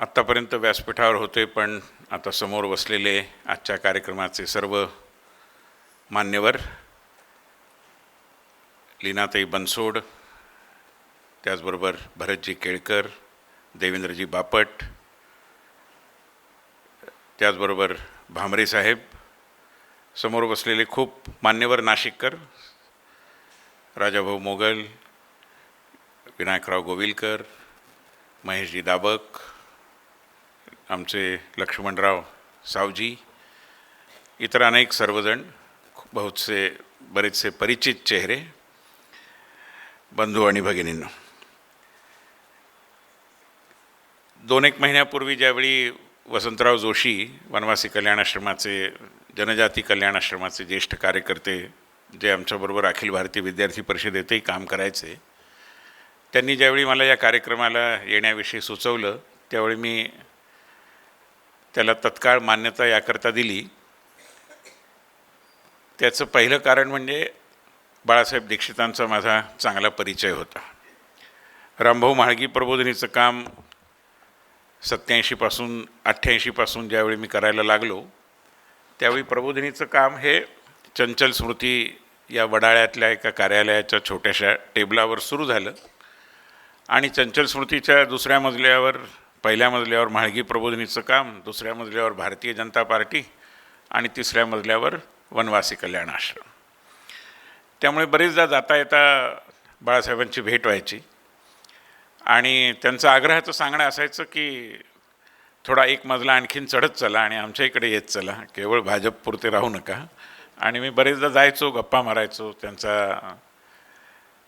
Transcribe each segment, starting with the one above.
आत्तापर्यंत व्यासपीठावर होते, पण आता समोर बसलेले आजच्या कार्यक्रमाचे सर्व मान्यवर, लीनाताई बनसोड, त्याचबरोबर भरतजी केळकर, देवेंद्रजी बापट, त्याचबरोबर भामरे साहेब, समोर बसलेले खूप मान्यवर नाशिककर, राजाभाऊ मोगल, विनायकराव गोविलकर, महेशजी दाबक, आमचे लक्ष्मणराव सावजी, इतर अनेक सर्वजण, बरेचसे परिचित चेहरे, बंधू आणि भगिनींनो, 2-1 महिन्यापूर्वी ज्यावेळी वसंतराव जोशी वनवासी कल्याण आश्रमाचे, जनजाती कल्याण आश्रमाचे ज्येष्ठ कार्यकर्ते, जे आमच्याबरोबर अखिल भारतीय विद्यार्थी परिषदेतही काम करायचे, त्यांनी ज्यावेळी मला या कार्यक्रमाला येण्याविषयी सुचवलं, त्यावेळी मी त्याला तत्काळ मान्यता याकरता दिली. त्याचं पहिलं कारण म्हणजे बाळासाहेब दीक्षितांचा माझा चांगला परिचय होता. रामभाऊ म्हाळगी प्रबोधिनीचं काम 87पासून 88पासून ज्यावेळी मी करायला लागलो, त्यावेळी प्रबोधिनीचं काम हे चंचल स्मृती या वडाळ्यातल्या एका कार्यालयाच्या छोट्याशा टेबलावर सुरू झालं आणि चंचल स्मृतीच्या दुसऱ्या मजल्यावर, पहिल्या मजल्यावर म्हाळगी प्रबोधिनीचं काम, दुसऱ्या मजल्यावर भारतीय जनता पार्टी आणि तिसऱ्या मजल्यावर वनवासी कल्याण आश्रम. त्यामुळे बरेचदा जाता येता बाळासाहेबांची भेट व्हायची आणि त्यांचं आग्रहाचं सांगणं असायचं की थोडा एक मजला आणखीन चढत चला आणि आमच्या इकडे येत चला, केवळ भाजपपुरते राहू नका. आणि मी बरेचदा जायचो, गप्पा मारायचो, त्यांचा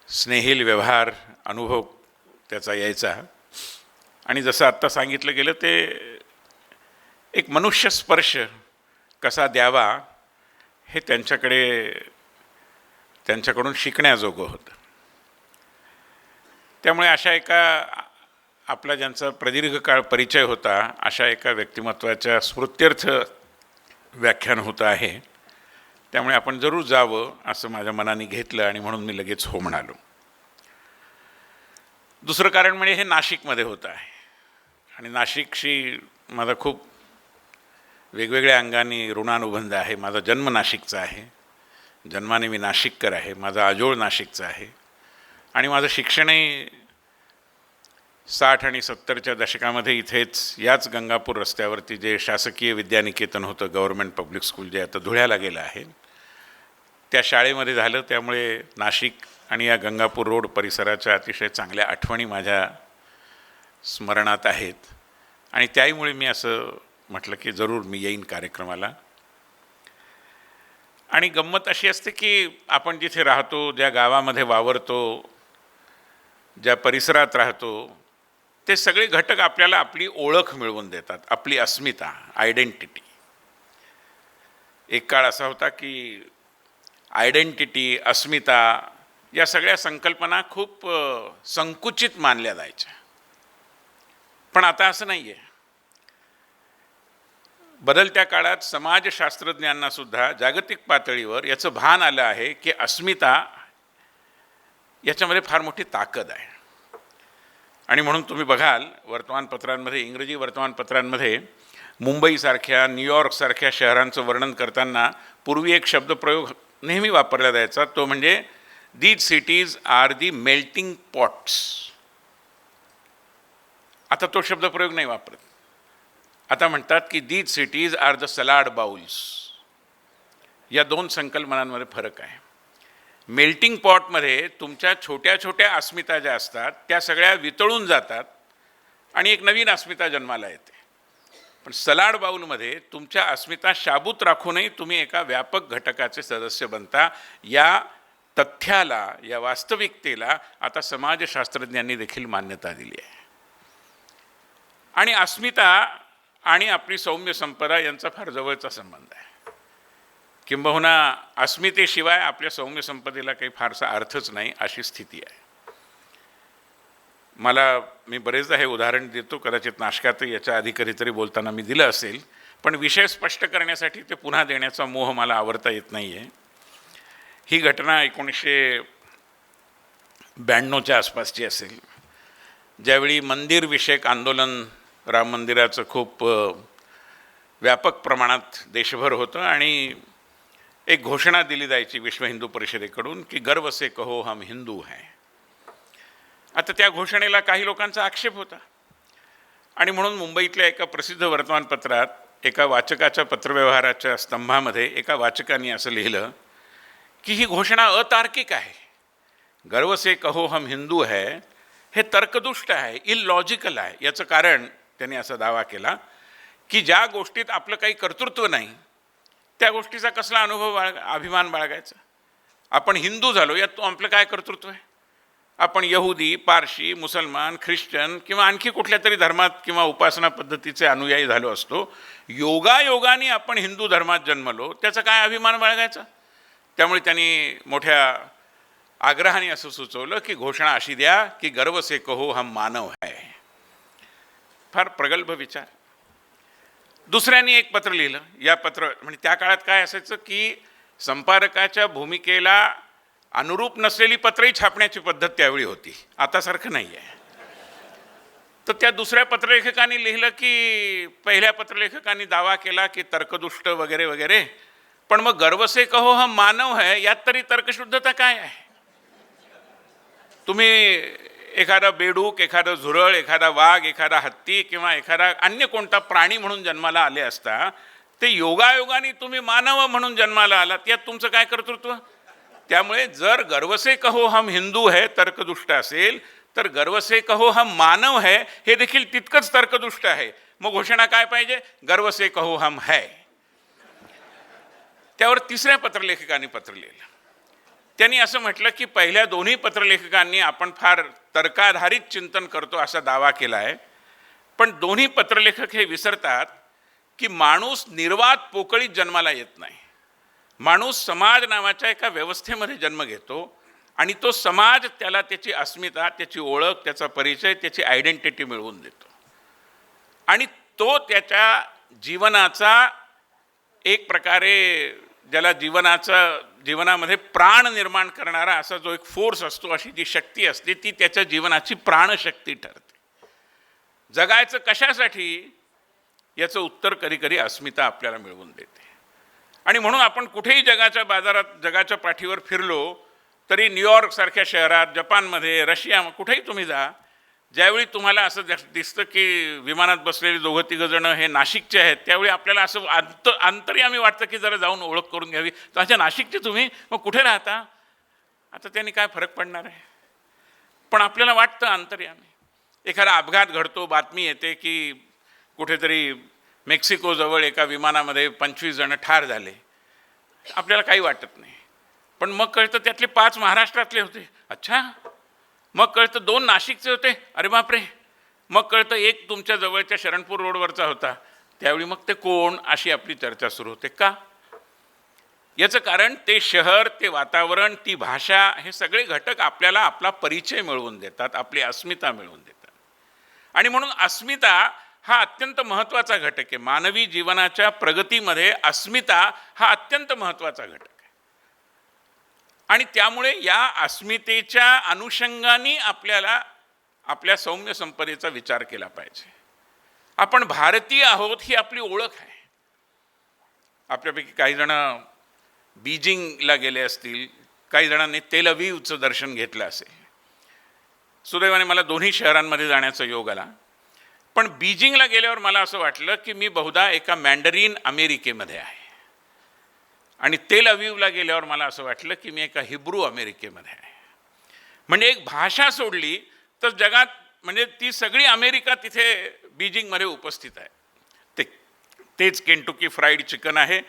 स्नेहिल व्यवहार, अनुभव त्याचा यायचा. आणि जसं आत्ता सांगितलं गेलं, ते एक मनुष्य स्पर्श कसा द्यावा हे त्यांच्याकडून शिकण्याजोगं होतं. त्यामुळे अशा एका आपला ज्यांचा प्रदीर्घ काळ परिचय होता, अशा एका व्यक्तिमत्वाच्या स्मृत्यर्थ व्याख्यान होतं आहे. त्यामुळे आपण जरूर जावं असं माझ्या मनाने घेतलं आणि म्हणून मी लगेच हो म्हणालो. दुसरं कारण म्हणजे हे नाशिकमध्ये होतं आहे आणि नाशिकशी माझा खूप वेगवेगळ्या अंगाने ऋणानुबंध आहे. माझा जन्म नाशिकचा आहे, जन्माने मी नाशिककर आहे, माझा आजोळ नाशिकचा आहे आणि माझं शिक्षणही 60 आणि 70च्या दशकामध्ये इथेच याच गंगापूर रस्त्यावरती जे शासकीय विद्यानिकेतन होतं, गव्हर्नमेंट पब्लिक स्कूल, जे आता धुळ्याला गेलं आहे, त्या शाळेमध्ये झालं. त्यामुळे नाशिक आणि या गंगापूर रोड परिसराच्या अतिशय चांगल्या आठवणी माझ्या स्मरणात आहेत आणि त्यामुळे मी असं म्हटलं की जरूर मी येईन कार्यक्रमाला. आणि गंमत अशी असते की आपण जिथे राहतो, ज्या गावामध्ये वावरतो, ज्या परिसरात राहतो, ते सगळे घटक आपल्याला आपली ओळख मिळवून देतात, आपली अस्मिता, आयडेंटिटी. एक काळ असा होता की आयडेंटिटी, अस्मिता या सगळ्या संकल्पना खूप संकुचित मानल्या जायच्या, पण आता असं नाही आहे. बदलत्या काळात समाजशास्त्रज्ञांनासुद्धा जागतिक पातळीवर याचं भान आलं आहे की अस्मिता याच्यामध्ये फार मोठी ताकद आहे. आणि म्हणून तुम्ही बघाल वर्तमानपत्रांमध्ये, इंग्रजी वर्तमानपत्रांमध्ये मुंबईसारख्या, न्यूयॉर्कसारख्या शहरांचं वर्णन करताना पूर्वी एक शब्दप्रयोग नेहमी वापरला जायचा, तो म्हणजे these cities are the melting pots. आता तो शब्दप्रयोग नाही वापरत. आता म्हणतात की these cities are the salad bowls. या 2 संकल्पनांमध्ये फरक आहे. मेल्टिंग पॉटमध्ये तुमच्या छोट्या छोट्या अस्मिता ज्या असतात त्या सगळ्या वितळून जातात आणि एक नवीन अस्मिता जन्माला येते. पण सलाड बाउलमध्ये तुमच्या अस्मिता शाबूत राखूनही तुम्ही एका व्यापक घटकाचे सदस्य बनता. या तथ्याला, या वास्तविकतेला आता समाजशास्त्रज्ञांनी देखील मान्यता दिली आहे. आणि अस्मिता आणि आपली सौम्य संपदा यांचा फार जवळचा संबंध आहे. किंबहुना अस्मितेशिवाय आपल्या सौम्य संपदेला काही फारसा अर्थच नाही, अशी स्थिती आहे. मी बरेचदा हे उदाहरण देतो, कदाचित नाशकात याच्या आधी कधीतरी बोलताना मी दिलं असेल, पण विषय स्पष्ट करण्यासाठी ते पुन्हा देण्याचा मोह मला आवरता येत नाही आहे. ही घटना 1992च्या आसपासची असेल, ज्यावेळी मंदिर विषयक आंदोलन राम मंदिराचं खूप व्यापक प्रमाणात देशभर होतं आणि एक घोषणा दिली जायची विश्व हिंदू परिषदेकडून की गर्व से कहो हम हिंदू हैं. आता त्या घोषणेला काही लोकांचा आक्षेप होता आणि म्हणून मुंबईतल्या एका प्रसिद्ध वर्तमानपत्रात एका वाचकाच्या पत्रव्यवहाराच्या स्तंभामध्ये एका वाचकाने असं लिहिलं की ही घोषणा अतार्किक आहे. गर्व से कहो हम हिंदू है हे तर्कदुष्ट आहे, इलॉजिकल आहे. याचं कारण त्यांनी असा दावा केला की ज्या गोष्टीत आपलं काही कर्तृत्व नाही त्या गोष्टीचा कसला अभिमान बाळगायचा. आपण हिंदू झालो यात आपलं काय कर्तृत्व आहे. आपण यहुदी, पारशी, मुसलमान, ख्रिश्चन किंवा आणखी कुठल्या तरी धर्मात किंवा उपासना पद्धतीचे अनुयायी झालो असतो. योगायोगाने आपण हिंदू धर्मात जन्मलो, त्याचा काय अभिमान बाळगायचा. त्यामुळे त्यांनी मोठ्या आग्रहाने असं सुचवलं की घोषणा अशी द्या की गर्व से कहो हम मानव है. फार प्रगल्भ विचार. दुसऱ्यांनी एक पत्र लिहिलं. या पत्र म्हणजे त्या काळात काय असायचं की संपादकाच्या भूमिकेला अनुरूप नसलेली पत्रही छापण्याची पद्धत त्यावेळी होती, आतासारखं नाही आहे. तर त्या दुसऱ्या पत्रलेखकाने लिहिलं की पहिल्या पत्रलेखकाने दावा केला की तर्कदुष्ट वगैरे वगैरे, पण मग गर्व से कहो हम मानव है यात तरी तर्कशुद्धता काय आहे. तुम्ही एखादा बेडूक, एखादा झुरळ, एखादा वाघ, एखादा हत्ती किंवा एखादा अन्य कोणता प्राणी म्हणून जन्माला आले असता ते योगायोगाने तुम्ही मानव म्हणून जन्माला आलात, यात तुमचं काय कर्तृत्व. त्यामुळे जर गर्व से कहो हम हिंदू है तर्कदुष्ट असेल तर गर्व से कहो हम मानव है हे देखील तितकंच तर्कदुष्ट आहे. मग घोषणा काय पाहिजे, गर्व से कहो हम है. त्यावर तिसऱ्या पत्रलेखकाने पत्र लिहिलं. त्यांनी असं म्हटलं की पहिल्या दोन्ही पत्रलेखकांनी आपण फार तर्काधारित चिंतन करतो असा दावा केला आहे, पण दोन्ही पत्रलेखक हे विसरतात की माणूस निर्वात पोकळीत जन्माला येत नाही. माणूस समाज नावाच्या एका व्यवस्थेमध्ये जन्म घेतो आणि तो समाज त्याला त्याची अस्मिता, त्याची ओळख, त्याचा परिचय, त्याची आयडेंटिटी मिळवून देतो आणि तो त्याच्या जीवनाचा एक प्रकारे ज्याला जीवनामध्ये प्राण निर्माण करणारा असा जो एक फोर्स असतो, अशी जी शक्ती असते ती त्याच्या जीवनाची प्राणशक्ती ठरते. जगायचं कशासाठी याचं उत्तर कधी कधी अस्मिता आपल्याला मिळवून देते. आणि म्हणून आपण कुठेही जगाच्या बाजारात, जगाच्या पाठीवर फिरलो तरी न्यूयॉर्क सारख्या शहरात, जपानमध्ये, रशिया, कुठेही तुम्ही जा, ज्यावेळी तुम्हाला असं दिसतं की विमानात बसलेले दोघं तिघं जण हे नाशिकचे आहेत, त्यावेळी आपल्याला असं अंतर्यामी वाटतं की जरा जाऊन ओळख करून घ्यावी. तर अच्छा नाशिकचे तुम्ही, मग कुठे राहता. आता त्यांनी काय फरक पडणार आहे. पण आपल्याला वाटतं अंतर्यामी. एखादा अपघात घडतो, बातमी येते की कुठेतरी मेक्सिकोजवळ एका विमानामध्ये 25 जण ठार झाले. आपल्याला काही वाटत नाही. पण मग कळतं त्यातले 5 महाराष्ट्रातले होते. अच्छा. मग कळतं 2 नाशिकचे होते. अरे बापरे. मग कळतं 1 तुमच्या जवळच्या शरणपूर रोडवरचा होता. त्यावेळी मग ते कोण, अशी आपली चर्चा सुरू होते. का. याचं कारण ते शहर, ते वातावरण, ती भाषा, हे सगळे घटक आपल्याला आपला परिचय मिळवून देतात, आपली अस्मिता मिळवून देतात. आणि म्हणून अस्मिता हा अत्यंत महत्त्वाचा घटक आहे. मानवी जीवनाच्या प्रगतीमध्ये अस्मिता हा अत्यंत महत्त्वाचा घटक आहे. आणि त्यामुळे या अस्मितेच्या अनुषंगाने आपल्याला आपल्या सौम्य संपदेचा विचार केला पाहिजे. आपण भारतीय आहोत ही आपली ओळख आहे. आपल्यापैकी काही जण बीजिंगला गेले असतील, काही जणांनी तेल अवीवचं दर्शन घेतलं असेल. सुदैवाने मला दोन्ही शहरांमध्ये जाण्याचा योग आला. पण बीजिंगला गेल्यावर मला असं वाटलं की मी बहुधा एका मॅन्डरीन अमेरिकेमध्ये आहे आणि तेल अवीवला गेल्यावर मला असं वाटलं की मी एका हिब्रू अमेरिकेमध्ये आहे. म्हणजे एक भाषा सोडली तर जगात म्हणजे ती सगळी अमेरिका तिथे बीजिंगमध्ये उपस्थित आहे. तेच केंटुकी फ्राईड चिकन आहे,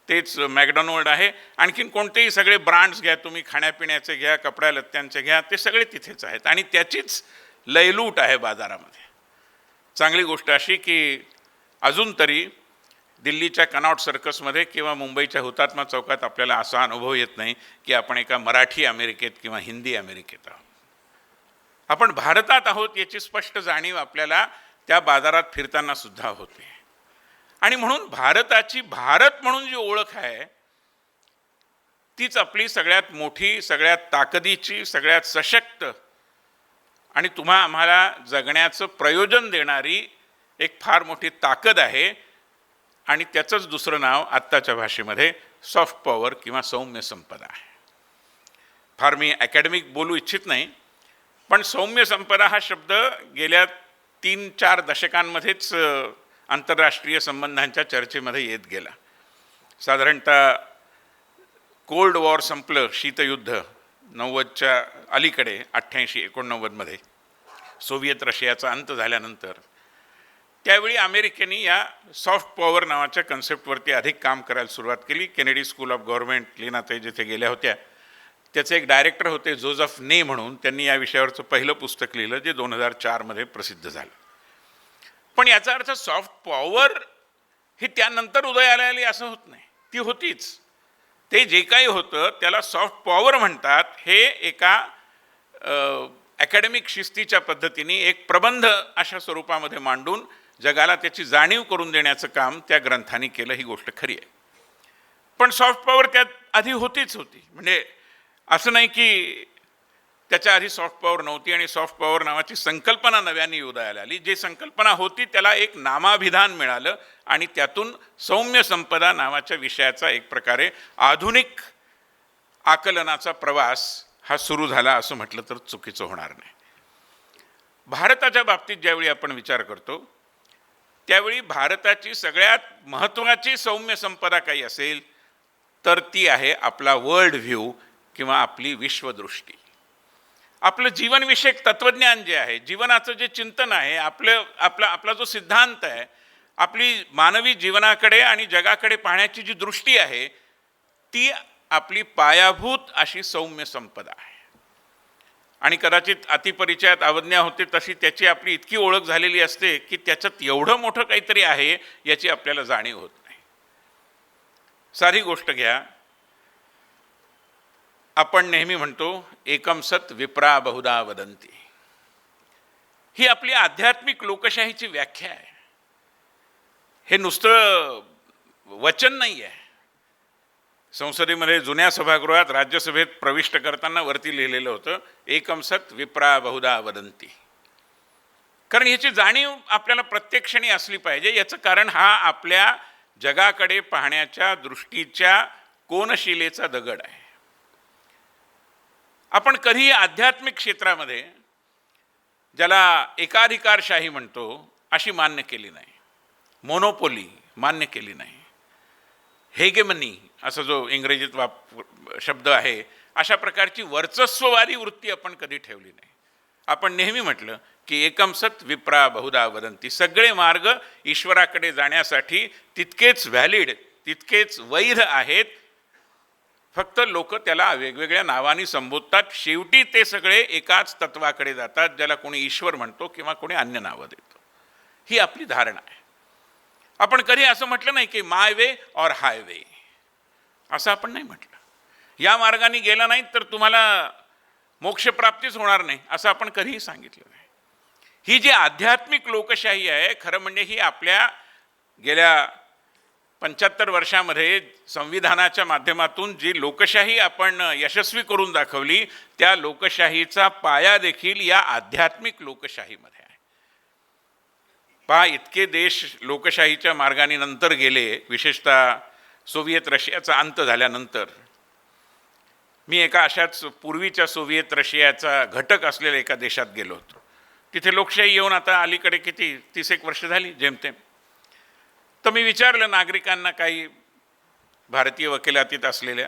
तेच मॅकडॉनल्ड आहे, आणखीन कोणतेही सगळे ब्रँड्स घ्या तुम्ही, खाण्यापिण्याचे घ्या, कपड्या लत्त्यांचे घ्या, ते सगळे तिथेच आहेत आणि त्याचीच लयलूट आहे बाजारामध्ये. चांगली गोष्ट अशी की अजून तरी दिल्लीच्या कनॉट सर्कसमध्ये किंवा मुंबईच्या हुतात्मा चौकात आपल्याला असा अनुभव येत नाही की आपण एका मराठी अमेरिकेत किंवा हिंदी अमेरिकेत आहोत. आपण भारतात आहोत याची स्पष्ट जाणीव आपल्याला त्या बाजारात फिरताना सुद्धा होते. आणि म्हणून भारताची भारत म्हणून जी ओळख आहे तीच आपली सगळ्यात मोठी, सगळ्यात ताकदीची, सगळ्यात सशक्त आणि आम्हाला जगण्याचं प्रयोजन देणारी एक फार मोठी ताकद आहे आणि त्याचंच दुसरं नाव आत्ताच्या भाषेमध्ये सॉफ्ट पॉवर किंवा सौम्य संपदा आहे. फार मी अकॅडमिक बोलू इच्छित नाही, पण सौम्य संपदा हा शब्द गेल्या 3-4 दशकांमध्येच आंतरराष्ट्रीय संबंधांच्या चर्चेमध्ये येत गेला. साधारणतः कोल्ड वॉर संपलं, शीतयुद्ध 90च्या अलीकडे 88-89मध्ये सोव्हिएत रशियाचा अंत झाल्यानंतर त्यावेळी अमेरिकेने या सॉफ्ट पॉवर नावाच्या कन्सेप्टवरती अधिक काम करायला सुरुवात केली. केनेडी स्कूल ऑफ गव्हर्नमेंट लीनाताई जिथे गेल्या होत्या, त्याचे एक डायरेक्टर होते जोझफ ने म्हणून, त्यांनी या विषयावरचं पहिलं पुस्तक लिहिलं जे 2004मध्ये प्रसिद्ध झालं. पण याचा अर्थ सॉफ्ट पॉवर ही त्यानंतर उदयाला आली असं होत नाही, ती होतीच. ते जे काही होतं त्याला सॉफ्ट पॉवर म्हणतात. हे एका अकॅडमिक शिस्तीच्या पद्धतीने एक प्रबंध अशा स्वरूपामध्ये मांडून जगाला त्याची जाणीव करून देण्याचं काम त्या ग्रंथाने केलं, ही गोष्ट खरी आहे. पण सॉफ्ट पॉवर त्यात आधी होतीच होती, म्हणजे असं नाही की त्याच्या आधी सॉफ्ट पॉवर नव्हती आणि सॉफ्ट पॉवर नावाची संकल्पना नव्याने उदयाला आली. जे संकल्पना होती त्याला एक नामाभिधान मिळालं आणि त्यातून सौम्य संपदा नावाच्या विषयाचा एक प्रकारे आधुनिक आकलनाचा प्रवास हा सुरू झाला असं म्हटलं तर चुकीचं होणार नाही. भारताच्या बाबतीत ज्यावेळी आपण विचार करतो त्यावेळी भारताची सगळ्यात महत्त्वाची सौम्य संपदा काही असेल तर ती आहे आपला वर्ल्ड व्ह्यू किंवा आपली विश्वदृष्टी. आपलं जीवनविषयक तत्त्वज्ञान जे आहे, जीवनाचं जे चिंतन आहे, आपला जो सिद्धांत आहे, आपली मानवी जीवनाकडे आणि जगाकडे पाहण्याची जी दृष्टी आहे ती आपली पायाभूत अशी सौम्य संपदा आहे. आणि कदाचित अतिपरिचयात अवज्ञा होते तशी त्याची आपली इतकी ओळख झालेली असते की त्याच्यात एवढं मोठं काहीतरी आहे याची आपल्याला जाणीव होत नाही. साधी गोष्ट घ्या, आपण नेहमी म्हणतो एकम सत विप्रा बहुधा वदंती. ही आपली आध्यात्मिक लोकशाहीची व्याख्या आहे. हे नुसतं वचन नाही आहे. संसदेमध्ये जुन्या सभागृहात राज्यसभेत प्रविष्ट करताना वरती लिहिलेलं होतं एकम सत विप्रा बहुधा वदंती. कारण ह्याची जाणीव आपल्याला प्रत्येक क्षणी असली पाहिजे. याचं कारण हा आपल्या जगाकडे पाहण्याच्या दृष्टीच्या कोनशिलेचा दगड आहे. आपण कधीही आध्यात्मिक क्षेत्रामध्ये ज्याला एकाधिकारशाही म्हणतो अशी मान्य केली नाही, मोनोपोली मान्य केली नाही, हेगेमनी असा जो इंग्रजीत शब्द आहे अशा प्रकारची वर्चस्ववादी वृत्ती आपण कधी ठेवली नाही. आपण नेहमी म्हटलं की एकम सत विप्रा बहुधा वदंती. सगळे मार्ग ईश्वराकडे जाण्यासाठी तितकेच व्हॅलिड, तितकेच वैध आहेत, फक्त लोक त्याला वेगवेगळ्या नावांनी संबोधतात. शेवटी ते सगळे एकाच तत्वाकडे जातात, ज्याला कोणी ईश्वर म्हणतो किंवा कोणी अन्य नावं देतो. ही आपली धारणा आहे. आपण कधी असं म्हटलं नाही की माय वे और हायवे, असं आपण नाही म्हटलं. या मार्गाने गेला नाही तर तुम्हाला मोक्षप्राप्तीच होणार नाही असं आपण कधीही सांगितलं नाही. ही जी आध्यात्मिक लोकशाही आहे, खरं म्हणजे ही आपल्या गेल्या 75 वर्षामध्ये संविधानाच्या माध्यमातून जी लोकशाही आपण यशस्वी करून दाखवली त्या लोकशाहीचा पाया देखील या आध्यात्मिक लोकशाहीमध्ये आहे. पहा, इतके देश लोकशाहीच्या मार्गाने नंतर गेले, विशेषतः सोव्हिएत रशियाचा अंत झाल्यानंतर. मी एका अशाच पूर्वीच्या सोव्हिएत रशियाचा घटक असलेल्या एका देशात गेलो होतो. तिथे लोकशाही येऊन आता अलीकडे किती 30 वर्ष झाली जेमतेम. तर मी विचारलं नागरिकांना, काही भारतीय वकिलातीत असलेल्या,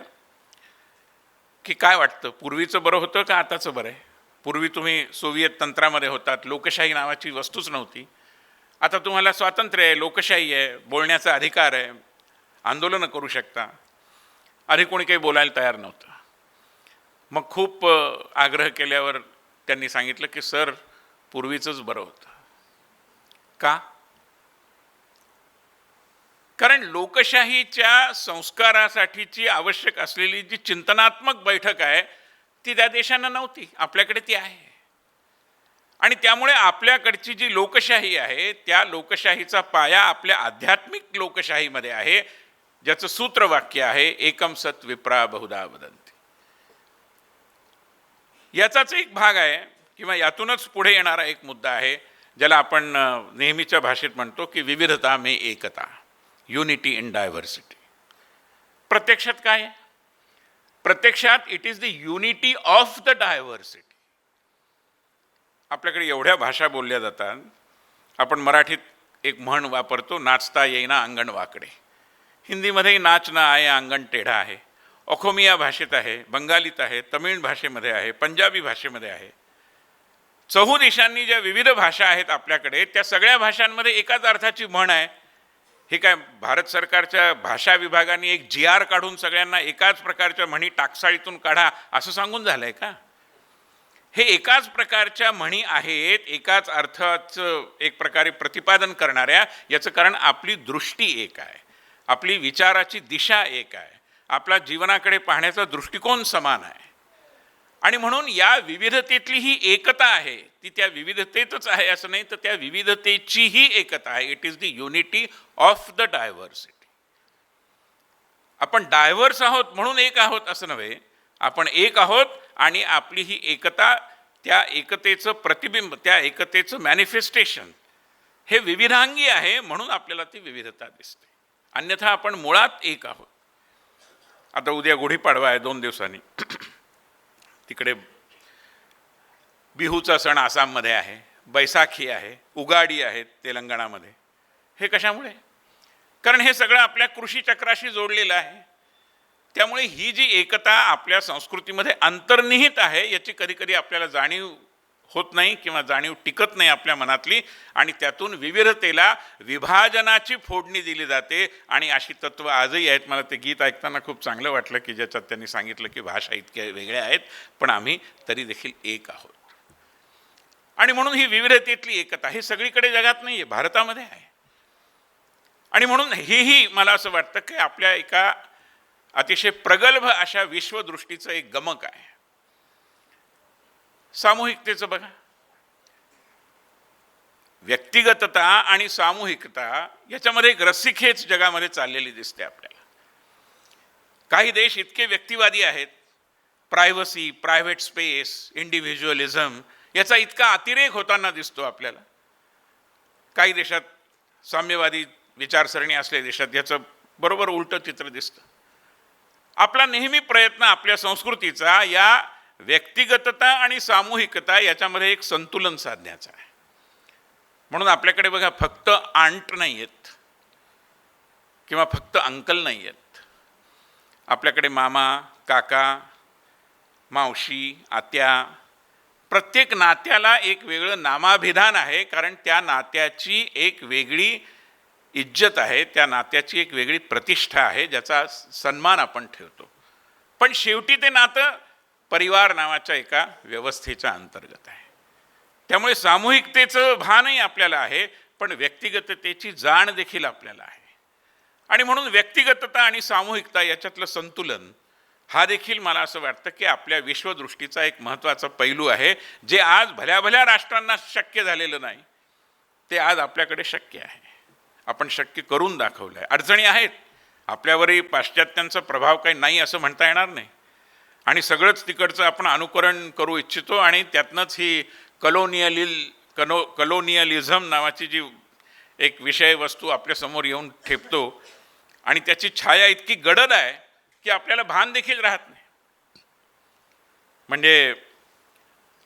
की काय वाटतं, पूर्वीचं बरं होतं का आताचं बरं आहे? पूर्वी तुम्ही सोव्हिएत तंत्रामध्ये होतात, लोकशाही नावाची वस्तूच नव्हती. आता तुम्हाला स्वातंत्र्य आहे, लोकशाही आहे, बोलण्याचा अधिकार आहे, आंदोलनं करू शकता. आधी कोणी काही बोलायला तयार नव्हतं. मग खूप आग्रह केल्यावर त्यांनी सांगितलं की सर, पूर्वीचंच बरं होतं. का? कारण लोकशाहीच्या संस्कारासाठीची आवश्यक असलेली जी चिंतनात्मक बैठक आहे ती त्या देशांना नव्हती, आपल्याकडे ती आहे. आणि त्यामुळे आपल्याकडची जी लोकशाही आहे त्या लोकशाहीचा पाया आपल्या आध्यात्मिक लोकशाहीमध्ये आहे, ज्याचं सूत्रवाक्य आहे एकम सत विप्रा बहुधा वदंती. याचाच एक भाग आहे किंवा यातूनच पुढे येणारा एक मुद्दा आहे ज्याला आपण नेहमीच्या भाषेत म्हणतो की विविधता में एकता, युनिटी इन डायव्हर्सिटी. प्रत्यक्षात काय आहे? प्रत्यक्षात it is the unity of the diversity. आपल्याकडे एवढ्या भाषा बोलल्या जातात. आपण मराठीत एक म्हण वापरतो, नाचता येईना अंगण वाकडे. हिंदीमध्येही नाच ना आहे अंगण टेढा आहे. ओखोमिया भाषेत आहे, बंगालीत आहे, तमिळ भाषेमध्ये आहे, पंजाबी भाषेमध्ये आहे. चहू देशांनी ज्या विविध भाषा आहेत आपल्याकडे, त्या सगळ्या भाषांमध्ये एकाच अर्थाची म्हण आहे. हे काय भारत सरकारच्या भाषा विभागाने एक GR काढून सगळ्यांना एकाच प्रकारच्या म्हणी टाकसाळीतून काढा असं सांगून झालंय का? हे एकाच प्रकारच्या म्हणी आहेत, एकाच अर्थाचं एक प्रकारे प्रतिपादन करणाऱ्या. याचं कारण आपली दृष्टी एक आहे, आपली विचाराची दिशा एक आहे, आपला जीवनाकडे पाहण्याचा दृष्टिकोन समान आहे. आणि म्हणून या विविधतेतली ही एकता आहे, ती त्या विविधतेतच आहे असं नाही, तर त्या विविधतेचीही एकता आहे. It is the unity of the diversity. आपण डायव्हर्स आहोत म्हणून एक आहोत असं नव्हे, आपण एक आहोत आणि आपली ही एकता, त्या एकतेचं प्रतिबिंब, त्या एकतेचं मॅनिफेस्टेशन हे विविधांगी आहे, म्हणून आपल्याला ती विविधता दिसते. अन्यथा आपण मुळात एक आहोत. आता उद्या गुढीपाडवा आहे 2 दिवसांनी. तिकडे बिहूचा सण आसाममध्ये आहे, बैसाखी आहे, उगाडी आहे तेलंगणामध्ये. हे कशामुळे? कारण हे सगळं आपल्या कृषी चक्राशी जोडलेलं आहे. त्यामुळे ही जी एकता आपल्या संस्कृतीमध्ये अंतर्निहित आहे, याची कधी कधी आपल्याला जाणीव होत नाही किंवा जाणीव टिकत नाही आपल्या मनातली, आणि त्यातून विविधतेला विभाजनाची फोडणी दिली जाते. आणि अशी तत्त्व आजही आहेत. मला ते गीत ऐकताना खूप चांगलं वाटलं की ज्याच्यात त्यांनी सांगितलं की भाषा इतक्या वेगळ्या आहेत पण आम्ही तरी देखील एक आहोत. आणि म्हणून ही विविधतेतली एकता हे सगळीकडे जगात नाही आहे, भारतामध्ये आहे. आणि म्हणून हेही मला असं वाटतं की आपल्या एका अतिशय प्रगल्भ अशा विश्वदृष्टीचं एक गमक आहे. सामूहिकतेचं बघा, व्यक्तिगतता आणि सामूहिकता याच्यामध्ये एक रस्सीखेच जगामध्ये चाललेली दिसते आपल्याला. काही देश इतके व्यक्तिवादी आहेत, प्रायव्हसी, प्रायव्हेट स्पेस, इंडिव्हिज्युअलिझम याचा इतका अतिरेक होताना दिसतो आपल्याला. काही देशात साम्यवादी विचारसरणी असलेल्या देशात याचं बरोबर उलटं चित्र दिसतं. आपला नेहमी प्रयत्न आपल्या संस्कृतीचा या व्यक्तिगतता आणि सामूहिकता याच्यामध्ये एक संतुलन साधण्याचा आहे. म्हणून आपल्याकडे बघा फक्त आंट नाही आहेत किंवा फक्त अंकल नाही आहेत. आपल्याकडे मामा, काका, मावशी, आत्या, प्रत्येक नात्याला एक वेगळं नामाभिधान आहे. कारण त्या नात्याची एक वेगळी इज्जत आहे, त्या नात्याची एक वेगळी प्रतिष्ठा आहे, ज्याचा सन्मान आपण ठेवतो. पण शेवटी ते नातं परिवार नावाच्या एका व्यवस्थेच्या अंतर्गत आहे. त्यामुळे सामूहिकतेचं भानही आपल्याला आहे, पण व्यक्तिगततेची जाण देखील आपल्याला आहे. आणि म्हणून व्यक्तिगतता आणि सामूहिकता याच्यातलं संतुलन हा देखील मला असं वाटतं की आपल्या विश्वदृष्टीचा एक महत्त्वाचा पैलू आहे, जे आज भल्या भल्या राष्ट्रांना शक्य झालेलं नाही, ते आज आपल्याकडे शक्य आहे. आपण शक्य करून दाखवलं आहे. अडचणी आहेत, आपल्यावरही पाश्चात्यांचा प्रभाव काही नाही असं म्हणता येणार नाही, आणि सगळंच तिकडचं आपण अनुकरण करू इच्छितो, आणि त्यातनंच ही कलोनियलिझम नावाची जी एक विषय वस्तू आपल्यासमोर येऊन ठेपतो, आणि त्याची छाया इतकी गडद आहे की आपल्याला भान देखील राहत नाही. म्हणजे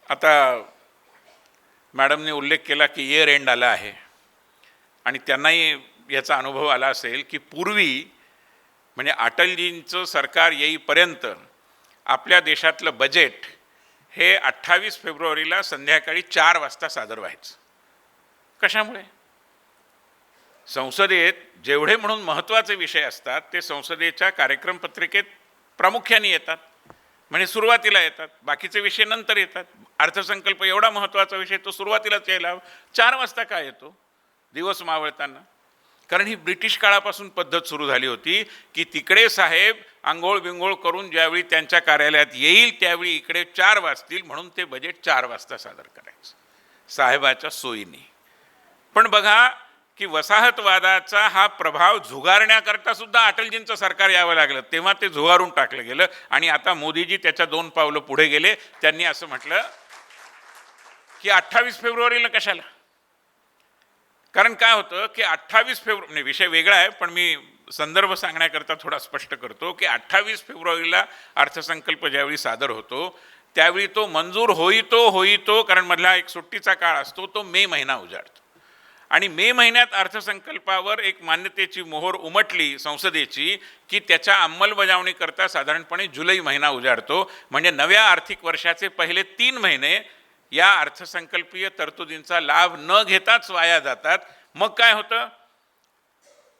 आता मॅडमने उल्लेख केला की इयर एंड आला आहे, आणि त्यांनाही याचा अनुभव आला असेल की पूर्वी म्हणजे अटलजींचं सरकार येईपर्यंत आपल्या देशातलं बजेट हे 28 फेब्रुवारीला संध्याकाळी 4 वाजता सादर व्हायचं. कशामुळे? संसदेत जेवढे म्हणून महत्त्वाचे विषय असतात ते संसदेच्या कार्यक्रम पत्रिकेत प्रामुख्याने येतात, म्हणजे सुरुवातीला येतात. बाकीचे विषय नंतर येतात. अर्थसंकल्प एवढा महत्त्वाचा विषय तो सुरुवातीलाच यायला 4 वाजता का येतो? दिवस मावळताना. कारण ही ब्रिटिश काळापासून पद्धत सुरू झाली होती की तिकडे साहेब आंघोळ बिंघोळ करून ज्यावेळी त्यांच्या कार्यालयात येईल त्यावेळी इकडे 4 वाजतील, म्हणून ते बजेट 4 वाजता सादर करायचं साहेबाच्या सोयीने. पण बघा की वसाहतवादाचा हा प्रभाव झुगारण्याकरता सुद्धा अटलजींचं सरकार यावं लागलं, तेव्हा ते झुगारून टाकलं गेलं. आणि आता मोदीजी त्याच्या 2 पावलं पुढे गेले. त्यांनी असं म्हटलं की 28 फेब्रुवारीला कशाला, कारण काय होतं की 28 फेब्रुवारी, विषय वेगळा आहे पण मी संदर्भ सांगण्याकरता थोडा स्पष्ट करतो की 28 फेब्रुवारीला अर्थसंकल्प ज्यावेळी सादर होतो त्यावेळी तो मंजूर होईतो कारण मधला एक सुट्टीचा काळ असतो, तो मे महिना उजाडतो. आणि मे महिन्यात अर्थसंकल्पावर एक मान्यतेची मोहर उमटली संसदेची की त्याच्या अंमलबजावणीकरता साधारणपणे जुलै महिना उजाडतो. म्हणजे नव्या आर्थिक वर्षाचे पहिले 3 महिने या अर्थसंकल्पीय तरतुदींचा लाभ न घेताच वाया जातात. मग काय होतं,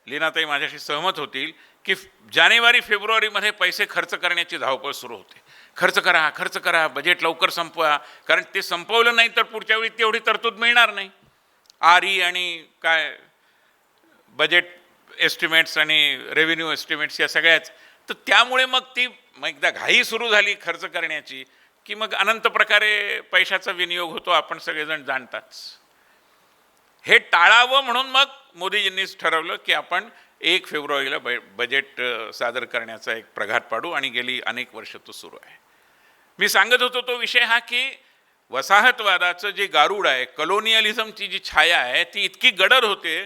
लीनाताई माझ्याशी सहमत होतील की जानेवारी फेब्रुवारीमध्ये पैसे खर्च करण्याची धावपळ सुरू होते. खर्च करा, बजेट लवकर संपवा, कारण ते संपवलं नाही तर पुढच्या वेळी तेवढी तरतूद मिळणार नाही. RE आणि काय बजेट एस्टिमेट्स आणि रेव्हेन्यू एस्टिमेट्स या सगळ्याच. तर त्यामुळे मग एकदा घाई सुरू झाली खर्च करण्याची की मग अनंत प्रकारे पैशाचा विनियोग होतो, आपण सगळेजण जाणताच. हे टाळावं म्हणून मग मोदीजींनीच ठरवलं की आपण 1 फेब्रुवारीला बजेट सादर करण्याचा एक प्रघात पाडू आणि गेली अनेक वर्ष तो सुरू आहे. मी सांगत होतो तो विषय हा की वसाहतवादाचं जे गारुड आहे, कलोनियलिझमची जी छाया आहे ती इतकी गडद होते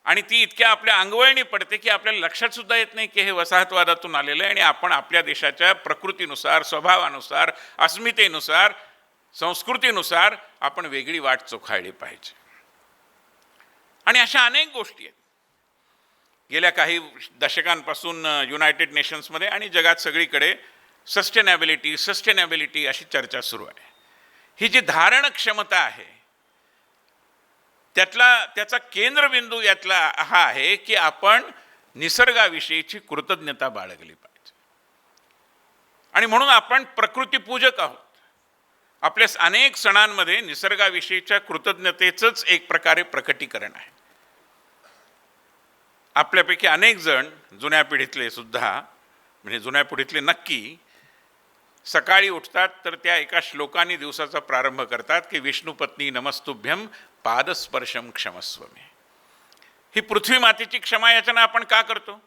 आणि ती इतक्या आपल्या अंगवळणी पडते की आपल्याला लक्षात सुद्धा येत नाही की हे वसाहतवादातून आलेलं आहे आणि आपण आपल्या देशाच्या प्रकृतीनुसार, स्वभावानुसार, अस्मितेनुसार, संस्कृतीनुसार आपण वेगळी वाट चोखाळली पाहिजे. आणि अशा अनेक गोष्टी आहेत. गेल्या काही दशकांपासून युनायटेड नेशन्समध्ये आणि जगात सगळीकडे सस्टेनेबिलिटी अशी चर्चा सुरू आहे. ही जी धारण क्षमता आहे त्याचा केंद्रबिंदू यातला हा आहे की आपण निसर्गाविषयीची कृतज्ञता बाळगली पाहिजे. आणि म्हणून आपण प्रकृतीपूजक आहोत. आपल्या अनेक सणांमध्ये निसर्गाविषयीच्या कृतज्ञतेचंच एक प्रकारे प्रकटीकरण आहे. आपल्यापैकी अनेक जण जुन्या पिढीतले सुद्धा, म्हणजे जुन्या पिढीतले नक्की, सकाळी उठतात तर त्या एका श्लोकाने दिवसाचा प्रारंभ करतात की विष्णुपत्नी नमस्तुभ्यम पादस्पर्शम क्षमस्व मे. ही पृथ्वी मातेची क्षमा याचना आपण का करतो?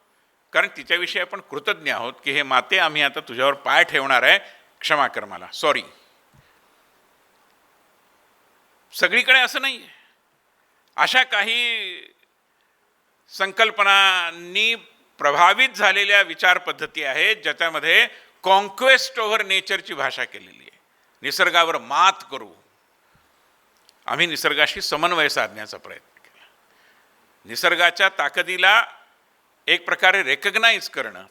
कारण तिच्याविषयी आपण कृतज्ञ आहोत की हे माते, आम्ही आता तुझ्यावर पाय ठेवणार आहे, क्षमा कर मला, सॉरी. सगळीकडे असं नाही आहे. अशा काही संकल्पनांनी प्रभावित झालेल्या विचार पद्धती आहेत ज्याच्यामध्ये कॉन्क्वेस्ट ओव्हर नेचरची भाषा केलेली आहे. निसर्गावर मात करू, आम्ही निसर्गाशी समन्वय साधण्याचा प्रयत्न केला. निसर्गाच्या ताकदीला एक प्रकारे रेकग्नाइज करणं,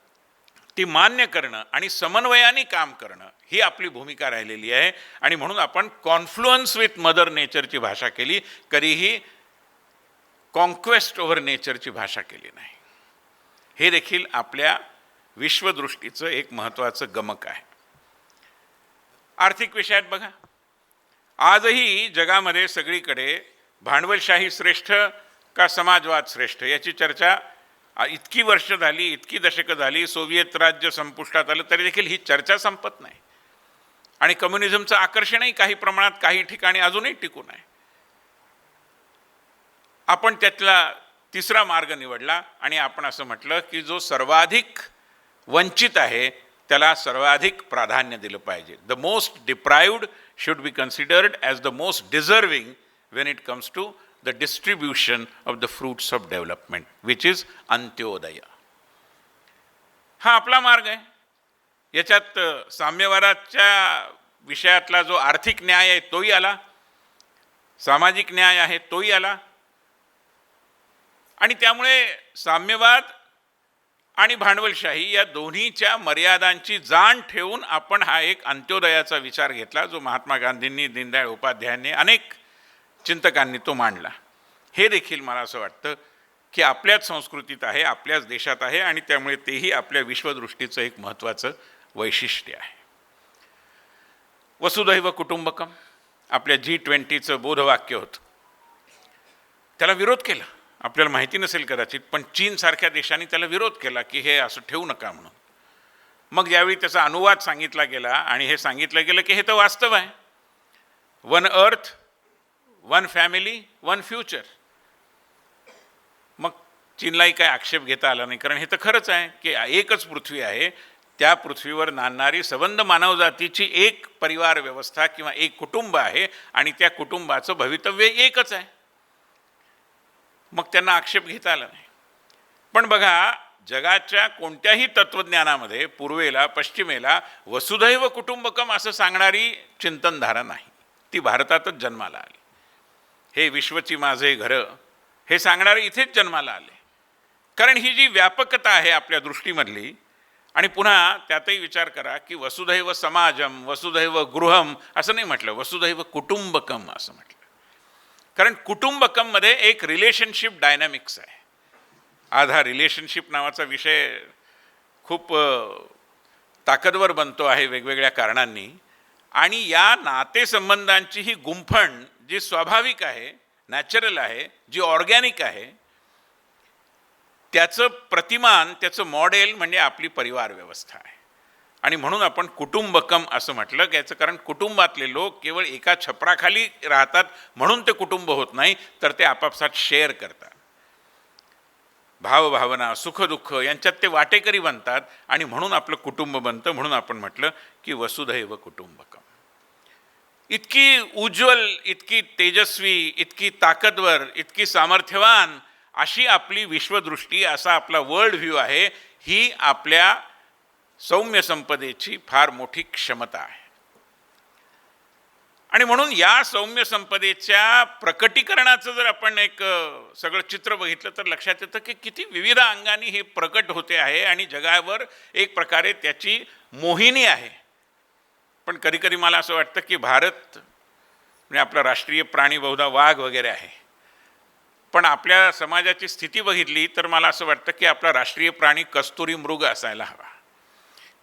ती मान्य करणं आणि समन्वयाने काम करणं ही आपली भूमिका राहिलेली आहे. आणि म्हणून आपण कॉन्फ्लुअन्स विथ मदर नेचरची भाषा केली, कधीही कॉन्क्वेस्ट ओव्हर नेचरची भाषा केली नाही. हे देखील आपल्या विश्वदृष्टीचं एक महत्त्वाचं गमक आहे. आर्थिक विषयात बघा, आजही जगामध्ये सगळीकडे भांडवलशाही श्रेष्ठ का समाजवाद श्रेष्ठ याची चर्चा इतकी वर्ष झाली, इतकी दशकं झाली, सोव्हिएत राज्य संपुष्टात आलं तरी देखील ही चर्चा संपत नाही. आणि कम्युनिझमचं आकर्षणही काही प्रमाणात काही ठिकाणी अजूनही टिकून आहे. आपण त्यातला तिसरा मार्ग निवडला आणि आपण असं म्हटलं की जो सर्वाधिक वंचित आहे त्याला सर्वाधिक प्राधान्य दिलं पाहिजे. The most deprived should be considered as the most deserving when it comes to the distribution of the fruits of development, which is Antyodaya. हा आपला मार्ग आहे. याच्यात साम्यवादाच्या विषयातला जो आर्थिक न्याय आहे तोही आला, सामाजिक न्याय आहे तोही आला. आणि त्यामुळे साम्यवाद आणि भांडवलशाही या दोन्हीच्या मर्यादांची जाण ठेवून आपण हा एक अंत्योदयाचा विचार घेतला, जो महात्मा गांधींनी, दीनदयाळ उपाध्यायांनी, अनेक चिंतकांनी तो मांडला. हे देखील मला असं वाटतं की आपल्याच संस्कृतीत आहे, आपल्याच देशात आहे आणि त्यामुळे तेही आपल्या विश्वदृष्टीचं एक महत्त्वाचं वैशिष्ट्य आहे. वसुधैव कुटुंबकम आपल्या G20चं बोधवाक्य होतं. त्याला विरोध केला. आपल्याला माहिती नसेल कदाचित, पण चीनसारख्या देशांनी त्याला विरोध केला की हे असं ठेवू नका म्हणून. मग ज्यावेळी त्याचा अनुवाद सांगितला गेला आणि हे सांगितलं गेलं की हे तर वास्तव आहे, 1 अर्थ 1 फॅमिली 1 फ्युचर, मग चीनलाही काय आक्षेप घेता आला नाही. कारण हे तर खरंच आहे की एकच पृथ्वी आहे, त्या पृथ्वीवर नांदणारी संबंध मानवजातीची एक परिवार व्यवस्था किंवा एक कुटुंब आहे आणि त्या कुटुंबाचं भवितव्य एकच आहे. मग त्यांना आक्षेप घेता आला नाही. पण बघा, जगाच्या कोणत्याही तत्त्वज्ञानामध्ये पूर्वेला पश्चिमेला वसुधैव कुटुंबकम असं सांगणारी चिंतनधारा नाही. ती भारतातच जन्माला आली. हे विश्वची माझे घरं हे सांगणारे इथेच जन्माला आले. कारण ही जी व्यापकता आहे आपल्या दृष्टीमधली, आणि पुन्हा त्यातही विचार करा की वसुधैव समाजम वसुधैव गृहम असं नाही म्हटलं, वसुधैव कुटुंबकम असं म्हटलं. कारण कुटुंबकममध्ये एक रिलेशनशिप डायनॅमिक्स आहे. आज हा रिलेशनशिप नावाचा विषय खूप ताकदवर बनतो आहे वेगवेगळ्या कारणांनी. आणि या नातेसंबंधांची ही गुंफण जी स्वाभाविक आहे, नॅचरल आहे, जी ऑर्गॅनिक आहे, त्याचं प्रतिमान, त्याचं मॉडेल म्हणजे आपली परिवार व्यवस्था आहे. आणि म्हणून आपण कुटुंबकम असं म्हटलं की याचं कारण कुटुंबातले लोक केवळ एका छपराखाली राहतात म्हणून ते कुटुंब होत नाही, तर ते आपापसात शेअर करतात. भावभावना, सुखदुःख यांच्यात ते वाटेकरी बनतात आणि म्हणून आपलं कुटुंब बनतं. म्हणून आपण म्हटलं की वसुधैव कुटुंबकम. इतकी उज्ज्वल, इतकी तेजस्वी, इतकी ताकदवर, इतकी सामर्थ्यवान अशी आपली विश्वदृष्टी, असा आपला वर्ल्ड व्ह्यू आहे. ही आपल्या सौम्य संपदेची फार मोठी क्षमता आहे. आणि म्हणून या सौम्य संपदेच्या प्रकटीकरणाचं जर आपण एक सगळं चित्र बघितलं तर लक्षात येतं की किती विविध अंगांनी हे प्रकट होते आहे आणि जगावर एक प्रकारे त्याची मोहिनी आहे. पण कधीकधी मला असं वाटतं की भारत म्हणजे आपला राष्ट्रीय प्राणी बहुधा वाघ वगैरे आहे, पण आपल्या समाजाची स्थिती बघितली तर मला असं वाटतं की आपला राष्ट्रीय प्राणी कस्तुरी मृग असायला हवा.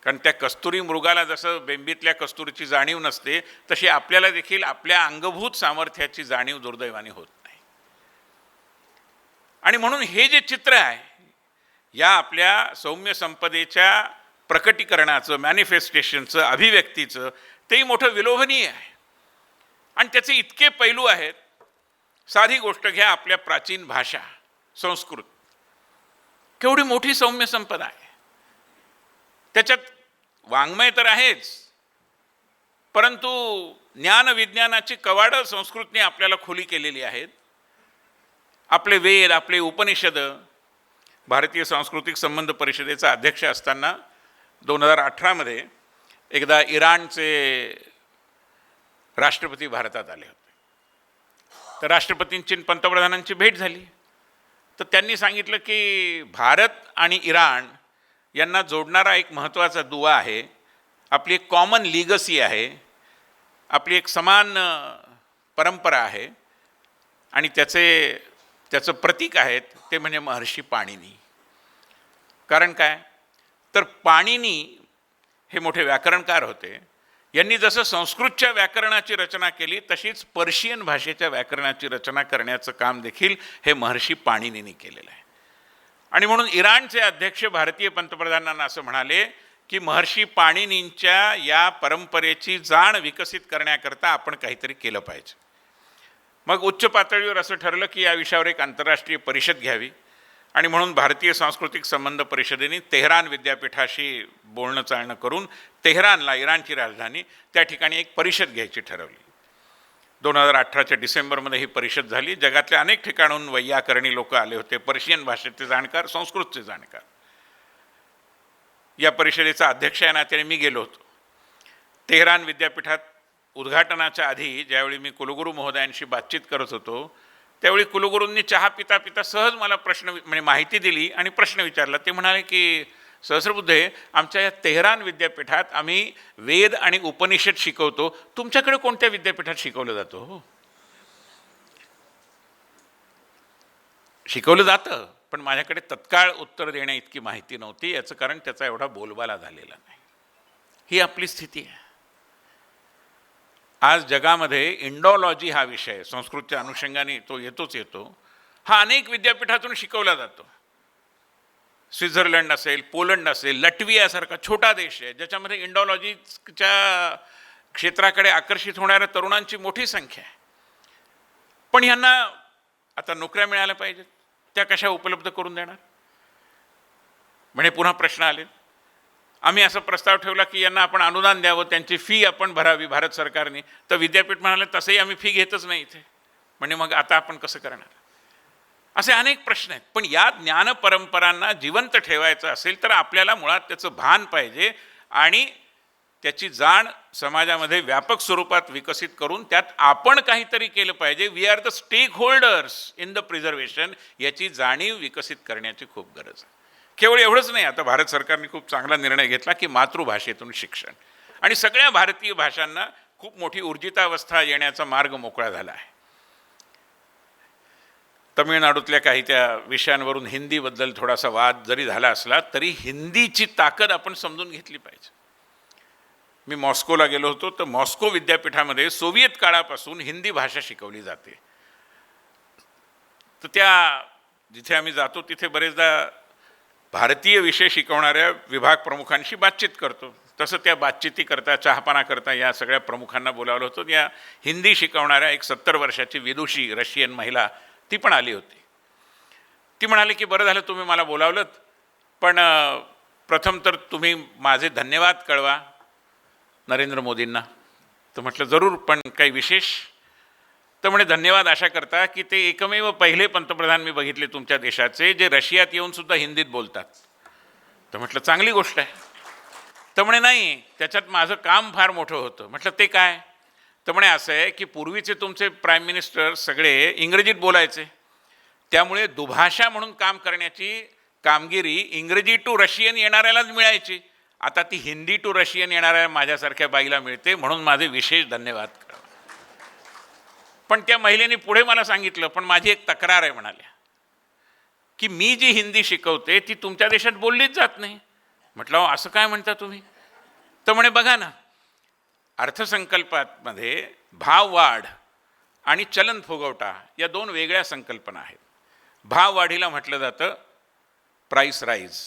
कारण त्या कस्तुरी मृगाला जसं बेंबीतल्या कस्तुरीची जाणीव नसते, तशी आपल्याला देखील आपल्या अंगभूत सामर्थ्याची जाणीव दुर्दैवाने होत नाही. आणि म्हणून हे जे चित्र आहे या आपल्या सौम्य संपदेच्या प्रकटीकरणाचं, मॅनिफेस्टेशनचं, अभिव्यक्तीचं, तेही मोठं विलोभनीय आहे. आणि त्याचे इतके पैलू आहेत. साधी गोष्ट घ्या, आपल्या प्राचीन भाषा, संस्कृत केवढी मोठी सौम्य संपदा आहे. त्याच्यात वाङ्मय तर आहेच, परंतु ज्ञानविज्ञानाची कवाडं संस्कृतने आपल्याला खुली केलेली आहेत. आपले वेद, आपले उपनिषद. भारतीय सांस्कृतिक संबंध परिषदेचा अध्यक्ष असताना 2018 एकदा इराणचे राष्ट्रपती भारतात आले होते. तर राष्ट्रपतींची पंतप्रधानांची भेट झाली. तर त्यांनी सांगितलं की भारत आणि इराण यांना जोडणारा एक महत्त्वाचा दुवा आहे, आपली एक कॉमन लिगसी आहे, आपली एक समान परंपरा आहे. आणि त्याचं प्रतीक आहेत ते म्हणजे महर्षी पाणिनी. कारण काय, तर पाणिनी हे मोठे व्याकरणकार होते. यांनी जसं संस्कृतच्या व्याकरणाची रचना केली तशीच पर्शियन भाषेच्या व्याकरणाची रचना करण्याचं काम देखील हे महर्षी पाणिनींनी केलेलं आहे. आणि म्हणून इराणचे अध्यक्ष भारतीय पंतप्रधानांना असं म्हणाले की महर्षी पाणिनींच्या या परंपरेची जाण विकसित करण्याकरता आपण काहीतरी केलं पाहिजे. मग उच्च पातळीवर असं ठरलं की या विषयावर एक आंतरराष्ट्रीय परिषद घ्यावी. आणि म्हणून भारतीय सांस्कृतिक संबंध परिषदेने तेहरान विद्यापीठाशी बोलणं चालणं करून तेहरानला, इराणची राजधानी, त्या ठिकाणी एक परिषद घ्यायची ठरवली. 2018च्या डिसेंबरमध्ये ही परिषद झाली. जगातल्या अनेक ठिकाणून वैयाकरणी लोक आले होते, पर्शियन भाषेचे जाणकार, संस्कृतचे जाणकार. या परिषदेचा अध्यक्ष या नात्याने मी गेलो होतो. तेहरान विद्यापीठात उद्घाटनाच्या आधी ज्यावेळी मी कुलगुरू महोदयांशी बातचीत करत होतो, त्यावेळी कुलगुरूंनी चहा पिता पिता सहज मला म्हणजे माहिती दिली आणि प्रश्न विचारला. ते म्हणाले की सहस्रबुद्धे, आमच्या या तेहरान विद्यापीठात आम्ही वेद आणि उपनिषद शिकवतो, तुमच्याकडे कोणत्या विद्यापीठात शिकवलं जातो? हो, शिकवलं जातं, पण माझ्याकडे तत्काळ उत्तर देण्या इतकी माहिती नव्हती. याचं कारण त्याचा एवढा बोलबाला झालेला नाही. ही आपली स्थिती आहे. आज जगामध्ये इंडॉलॉजी हा विषय संस्कृतच्या अनुषंगाने तो येतो. हा अनेक विद्यापीठातून शिकवला जातो. स्वित्झर्लंड असेल, पोलंड असेल, लटवियासारखा छोटा देश आहे ज्याच्यामध्ये इंडॉलॉजीच्या क्षेत्राकडे आकर्षित होणाऱ्या तरुणांची मोठी संख्या आहे. पण यांना आता नोकऱ्या मिळाल्या पाहिजेत, त्या कशा उपलब्ध करून देणार? म्हणजे पुन्हा प्रश्न आले. आम्ही असा प्रस्ताव ठेवला की यांना आपण अनुदान द्यावं, त्यांची फी आपण भरावी भारत सरकारने. तर विद्यापीठ म्हणाले तसंही आम्ही फी घेतच नाही इथे. म्हणजे मग आता आपण कसं करणार? असे अनेक प्रश्न आहेत. पण या ज्ञान परंपरांना जिवंत ठेवायचं असेल तर आपल्याला मुळात त्याचं भान पाहिजे आणि त्याची जाण समाजामध्ये व्यापक स्वरूपात विकसित करून त्यात आपण काहीतरी केलं पाहिजे. We are the stakeholders in the preservation, याची जाणीव विकसित करण्याची खूप गरज आहे. केवळ एवढंच नाही, आता भारत सरकारने खूप चांगला निर्णय घेतला की मातृभाषेतून शिक्षण, आणि सगळ्या भारतीय भाषांना खूप मोठी ऊर्जितावस्था येण्याचा मार्ग मोकळा झाला आहे. तमिळनाडूतल्या काही त्या विषयांवरून हिंदीबद्दल थोडासा वाद जरी झाला असला तरी हिंदीची ताकद आपण समजून घेतली पाहिजे. मी मॉस्कोला गेलो होतो, तर मॉस्को विद्यापीठामध्ये सोव्हिएत काळापासून हिंदी भाषा शिकवली जाते. तर त्या जिथे आम्ही जातो तिथे बरेचदा भारतीय विषय शिकवणाऱ्या विभाग प्रमुखांशी बातचीत करतो. तसं त्या बातचिती करता, चहापाना करता या सगळ्या प्रमुखांना बोलावलं होतं. या हिंदी शिकवणाऱ्या एक 70 वर्षाची विदुषी रशियन महिला ती पण आली होती. ती म्हणाली की बरं झालं तुम्ही मला बोलावलं, पण प्रथम तर तुम्ही माझे धन्यवाद कळवा नरेंद्र मोदींना. तर म्हटलं जरूर, पण काही विशेष? तर म्हणे धन्यवाद अशा करता की ते एकमेव पहिले पंतप्रधान मी बघितले तुमच्या देशाचे जे रशियात येऊन सुद्धा हिंदीत बोलतात. तर म्हटलं चांगली गोष्ट आहे. तर म्हणे नाही, त्याच्यात माझं काम फार मोठं होतं. म्हटलं ते काय? तर म्हणे असं आहे की पूर्वीचे तुमचे प्राईम मिनिस्टर सगळे इंग्रजीत बोलायचे, त्यामुळे दुभाषा म्हणून काम करण्याची कामगिरी इंग्रजी टू रशियन येणाऱ्यालाच मिळायची. आता ती हिंदी टू रशियन येणाऱ्या माझ्यासारख्या बाईला मिळते, म्हणून माझे विशेष धन्यवाद करा. पण त्या महिलेने पुढे मला सांगितलं, पण माझी एक तक्रार आहे म्हणाल्या, की मी जी हिंदी शिकवते ती तुमच्या देशात बोललीच जात नाही. म्हटलं असं काय म्हणता तुम्ही? तर म्हणे बघा ना, अर्थसंकल्पामध्ये भाववाढ आणि चलन फुगवटा या दोन वेगळ्या संकल्पना आहेत. भाववाढीला म्हटलं जातं प्राईस राईज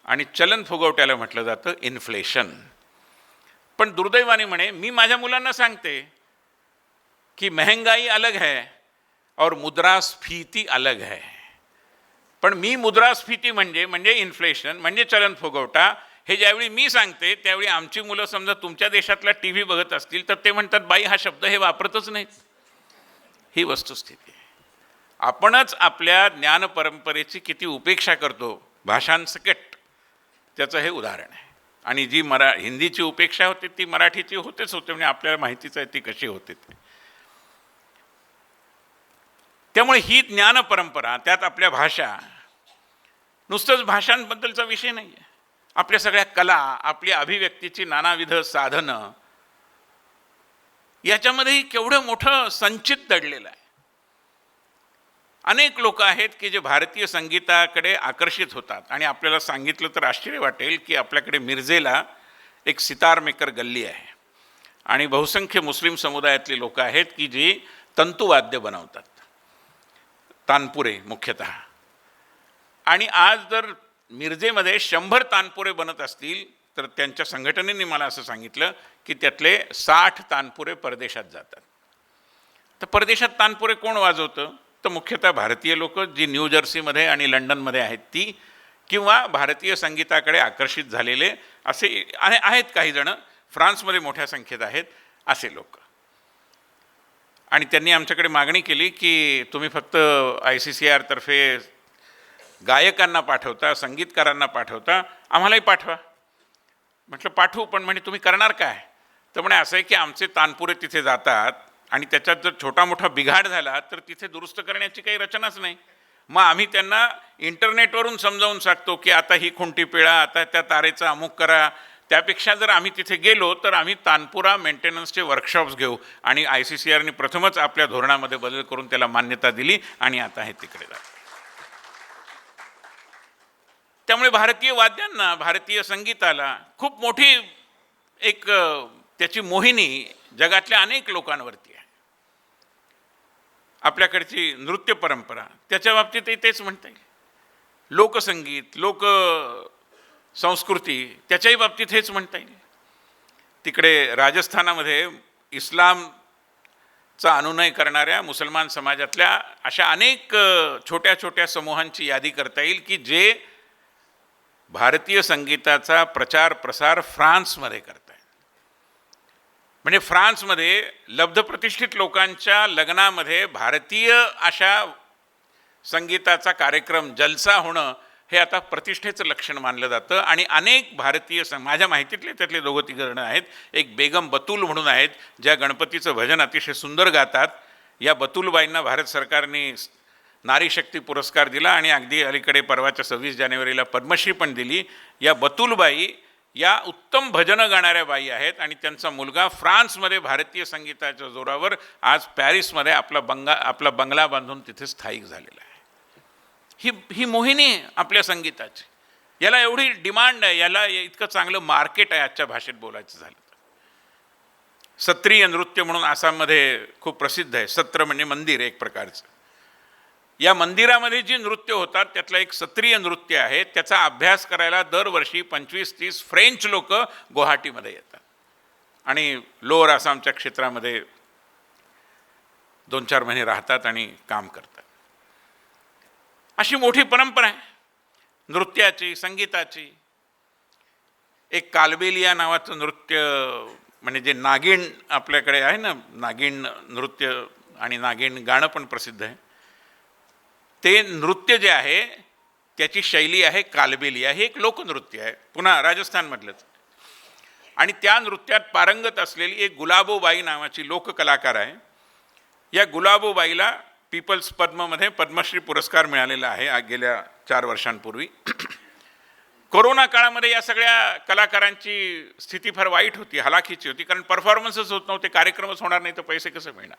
आणि चलन फुगवट्याला म्हटलं जातं इन्फ्लेशन. पण दुर्दैवाने म्हणे मी माझ्या मुलांना सांगते की महंगाई अलग है और मुद्रास्फीती अलग है. पण मी मुद्रास्फीती म्हणजे इन्फ्लेशन म्हणजे चलन फुगवटा हे ज्यावेळी मी सांगते त्यावेळी आमची मुलं समजा तुमच्या देशातला टी व्ही बघत असतील तर ते म्हणतात बाई हा शब्द हे वापरतच नाहीत. ही वस्तुस्थिती आहे. आपणच आपल्या ज्ञान परंपरेची किती उपेक्षा करतो भाषांसकट, त्याचं हे उदाहरण आहे. आणि जी हिंदीची उपेक्षा होते ती मराठीची होतेच होते, म्हणजे आपल्याला माहितीच आहे ती कशी होते ते. त्यामुळे ही ज्ञान परंपरा, त्यात आपल्या भाषा, नुसतंच भाषांबद्दलचा विषय नाही आहे. आपल्या सगळ्या कला, आपल्या अभिव्यक्तीची नानाविध साधनं, याच्यामध्येही केवढं मोठं संचित दडलेलं आहे. अनेक लोक आहेत की जे भारतीय संगीताकडे आकर्षित होतात. आणि आपल्याला सांगितलं तर आश्चर्य वाटेल की आपल्याकडे मिरजेला एक सितार मेकर गल्ली आहे आणि बहुसंख्य मुस्लिम समुदायातली लोक आहेत की जी तंतुवाद्य बनवतात, तानपुरे मुख्यतः. आणि आज जर मिरजेमध्ये 100 तानपुरे बनत असतील तर त्यांच्या संघटनेने मला असं सांगितलं की त्यातले 60 तानपुरे परदेशात जातात. तर परदेशात तानपुरे कोण वाजवतं? तर मुख्यतः भारतीय लोक जी न्यू जर्सीमध्ये आणि लंडनमध्ये आहेत ती, किंवा भारतीय संगीताकडे आकर्षित झालेले असे आहेत काही जण, फ्रान्समध्ये मोठ्या संख्येत आहेत असे लोक. आणि त्यांनी आमच्याकडे मागणी केली की तुम्ही फक्त ICCR तर्फे गायकांना पाठवता, संगीतकारांना पाठवता, आम्हालाही पाठवा. म्हटलं पाठवू, पण म्हणे तुम्ही करणार काय? तर म्हणे असं आहे की आमचे तानपुरे तिथे जातात आणि त्याच्यात जर छोटा मोठा बिघाड झाला तर तिथे दुरुस्त करण्याची काही रचनाच नाही. मग आम्ही त्यांना इंटरनेटवरून समजावून सांगतो की आता ही खुंटी पिळा, आता त्या तारेचा अमुक करा. त्यापेक्षा जर आम्ही तिथे गेलो तर आम्ही तानपुरा मेंटेनन्सचे वर्कशॉप्स घेऊ. आणि ICCRने प्रथमच आपल्या धोरणामध्ये बदल करून त्याला मान्यता दिली आणि आता हे तिकडे जातं. त्यामुळे भारतीय वाद्यांना, भारतीय संगीताला खूप मोठी एक त्याची मोहिनी जगातल्या अनेक लोकांवरती आहे. आपल्याकडची नृत्य परंपरा त्याच्या बाबतीतही तेच म्हणता येईल. लोकसंगीत, लोक संस्कृती त्याच्याही बाबतीत हेच म्हणता येईल. तिकडे राजस्थानामध्ये इस्लामचा अनुनय करणाऱ्या मुसलमान समाजातल्या अशा अनेक छोट्या छोट्या समूहांची यादी करता येईल की जे भारतीय संगीताचा प्रचार प्रसार फ्रान्समध्ये करत आहेत. म्हणजे फ्रान्समध्ये लब्धप्रतिष्ठित लोकांच्या लग्नामध्ये भारतीय अशा संगीताचा कार्यक्रम जलसा होणं हे आता प्रतिष्ठेचं लक्षण मानलं जातं. आणि अनेक भारतीय माझ्या माहितीतले त्यातले 2-3 जण आहेत. एक बेगम बतूल म्हणून आहेत, ज्या गणपतीचं भजन अतिशय सुंदर गातात. या बतूलबाईंना भारत सरकारने नारी शक्ती पुरस्कार दिला आणि अगदी अलीकडे परवाच्या 26 जानेवारीला पद्मश्री पण दिली. या बतूलबाई या उत्तम भजनं गाणाऱ्या बाई आहेत आणि त्यांचा मुलगा फ्रान्समध्ये भारतीय संगीताच्या जोरावर आज पॅरिसमध्ये आपला बंगला बांधून तिथे स्थायिक झालेला आहे. ही मोहिनी आहे आपल्या संगीताची. याला एवढी डिमांड आहे, याला इतकं चांगलं मार्केट आहे आजच्या भाषेत बोलायचं झालं तर. सत्रीय नृत्य म्हणून आसाममध्ये खूप प्रसिद्ध आहे. सत्र म्हणजे मंदिर एक प्रकारचं. या मंदिरामध्ये जी नृत्य होतात त्यातलं एक सत्रीय नृत्य आहे. त्याचा अभ्यास करायला दरवर्षी 25-30 फ्रेंच लोक गुवाहाटीमध्ये येतात आणि लोअर आसामच्या क्षेत्रामध्ये 2-4 महिने राहतात आणि काम करतात. अशी मोठी परंपरा आहे नृत्याची, संगीताची. एक कालबेलिया नावाचं नृत्य म्हणजे जे नागिण आपल्याकडे आहे ना, नागिण नृत्य आणि नागिण गाणं पण प्रसिद्ध आहे. ते नृत्य जे आहे त्याची शैली आहे कालबेलिया. हे एक लोकनृत्य आहे, पुन्हा राजस्थानमधलंच. आणि त्या नृत्यात पारंगत असलेली एक गुलाबोबाई नावाची लोककलाकार आहे. या गुलाबोबाईला पीपल्स पद्ममध्ये पद्मश्री पुरस्कार मिळालेला आहे गेल्या 4 वर्षांपूर्वी. कोरोना काळामध्ये या सगळ्या कलाकारांची स्थिती फार वाईट होती, हलाखीची होती, कारण परफॉर्मन्सच होत नव्हते, कार्यक्रमच होणार नाही तर पैसे कसे मिळणार.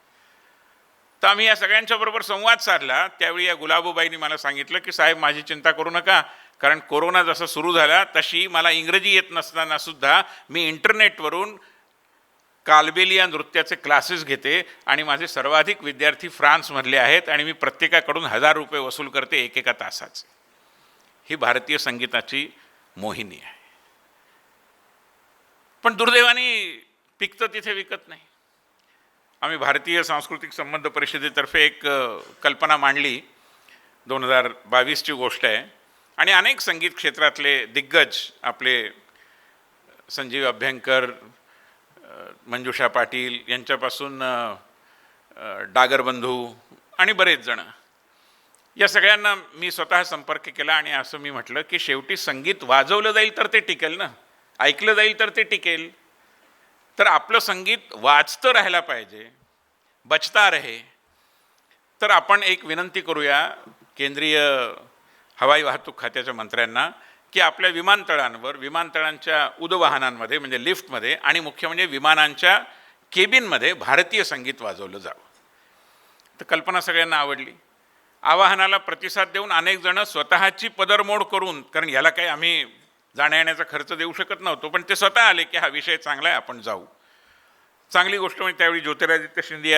तर आम्ही या सगळ्यांच्या बरोबर संवाद साधला. त्यावेळी या गुलाबोबाईंनी मला सांगितलं की साहेब माझी चिंता करू नका, कारण कोरोना जसा सुरू झाला तशी मला इंग्रजी येत नसताना सुद्धा मी इंटरनेटवरून कालबेलिया नृत्याचे क्लासेस घेते आणि माझे सर्वाधिक विद्यार्थी फ्रान्समधले आहेत आणि मी प्रत्येकाकडून 1000 रुपये वसूल करते एकेका तासाचे. ही भारतीय संगीताची मोहिनी आहे. पण दुर्दैवाने पिकतं तिथे विकत नाही. आम्ही भारतीय सांस्कृतिक संबंध परिषदेतर्फे एक कल्पना मांडली, 2022ची गोष्ट आहे. आणि अनेक संगीत क्षेत्रातले दिग्गज आपले संजीव अभ्यंकर, मंजुषा पाटील यांच्यापासून डागर बंधू आणि बरेच जण, या सगळ्यांना मी स्वतः संपर्क केला आणि असं मी म्हटलं की शेवटी संगीत वाजवलं जाईल तर ते टिकेल ना, ऐकलं जाईल तर ते टिकेल. तर आपलं संगीत वाजतं राहायला पाहिजे, बचता रहे. तर आपण एक विनंती करूया केंद्रीय हवाई वाहतूक खात्याच्या मंत्र्यांना की आपल्या विमानतळांवर, विमानतळांच्या उद्वाहनांमध्ये म्हणजे लिफ्टमध्ये आणि मुख्य म्हणजे विमानांच्या केबिनमध्ये भारतीय संगीत वाजवलं जावं. तर कल्पना सगळ्यांना आवडली. आवाहनाला प्रतिसाद देऊन अनेक जण स्वतःची पदरमोड करून, कारण ह्याला काही आम्ही जाण्या येण्याचा खर्च देऊ शकत नव्हतो, पण ते स्वतः आले की हा विषय चांगला आहे, आपण जाऊ. चांगली गोष्ट म्हणजे त्यावेळी ज्योतिरादित्य शिंदे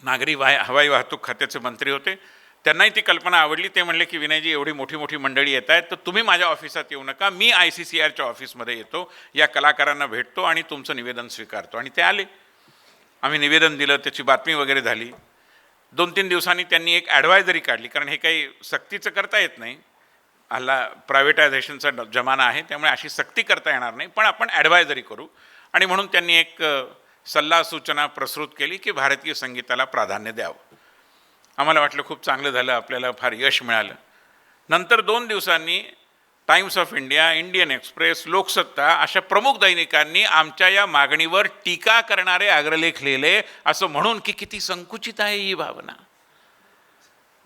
नागरी हवाई वाहतूक खात्याचे मंत्री होते. त्यांनाही ती कल्पना आवडली. ते म्हणले की विनयजी एवढी मोठी मोठी मंडळी येत आहेत तर तुम्ही माझ्या ऑफिसात येऊ नका, मी ICCRच्या ऑफिसमध्ये येतो, या कलाकारांना भेटतो आणि तुमचं निवेदन स्वीकारतो. आणि ते आले. आम्ही निवेदन दिलं, त्याची बातमी वगैरे झाली. 2-3 दिवसांनी त्यांनी एक ॲडवायझरी काढली, कारण हे काही सक्तीचं करता येत नाही, हल्ला प्रायव्हेटायझेशनचा जमाना आहे, त्यामुळे अशी सक्ती करता येणार नाही, पण आपण ॲडवायझरी करू. आणि म्हणून त्यांनी एक सल्ला सूचना प्रस्तुत केली की भारतीय संगीताला प्राधान्य द्यावं. आम्हाला वाटलं खूप चांगलं झालं, आपल्याला फार यश मिळालं. नंतर 2 दिवसांनी times of India, Indian express, Loksatta अशा प्रमुख दैनिकांनी आमच्या या मागणीवर टीका करणारे अग्रलेख लिहिले, असं म्हणून की किती संकुचित आहे ही भावना,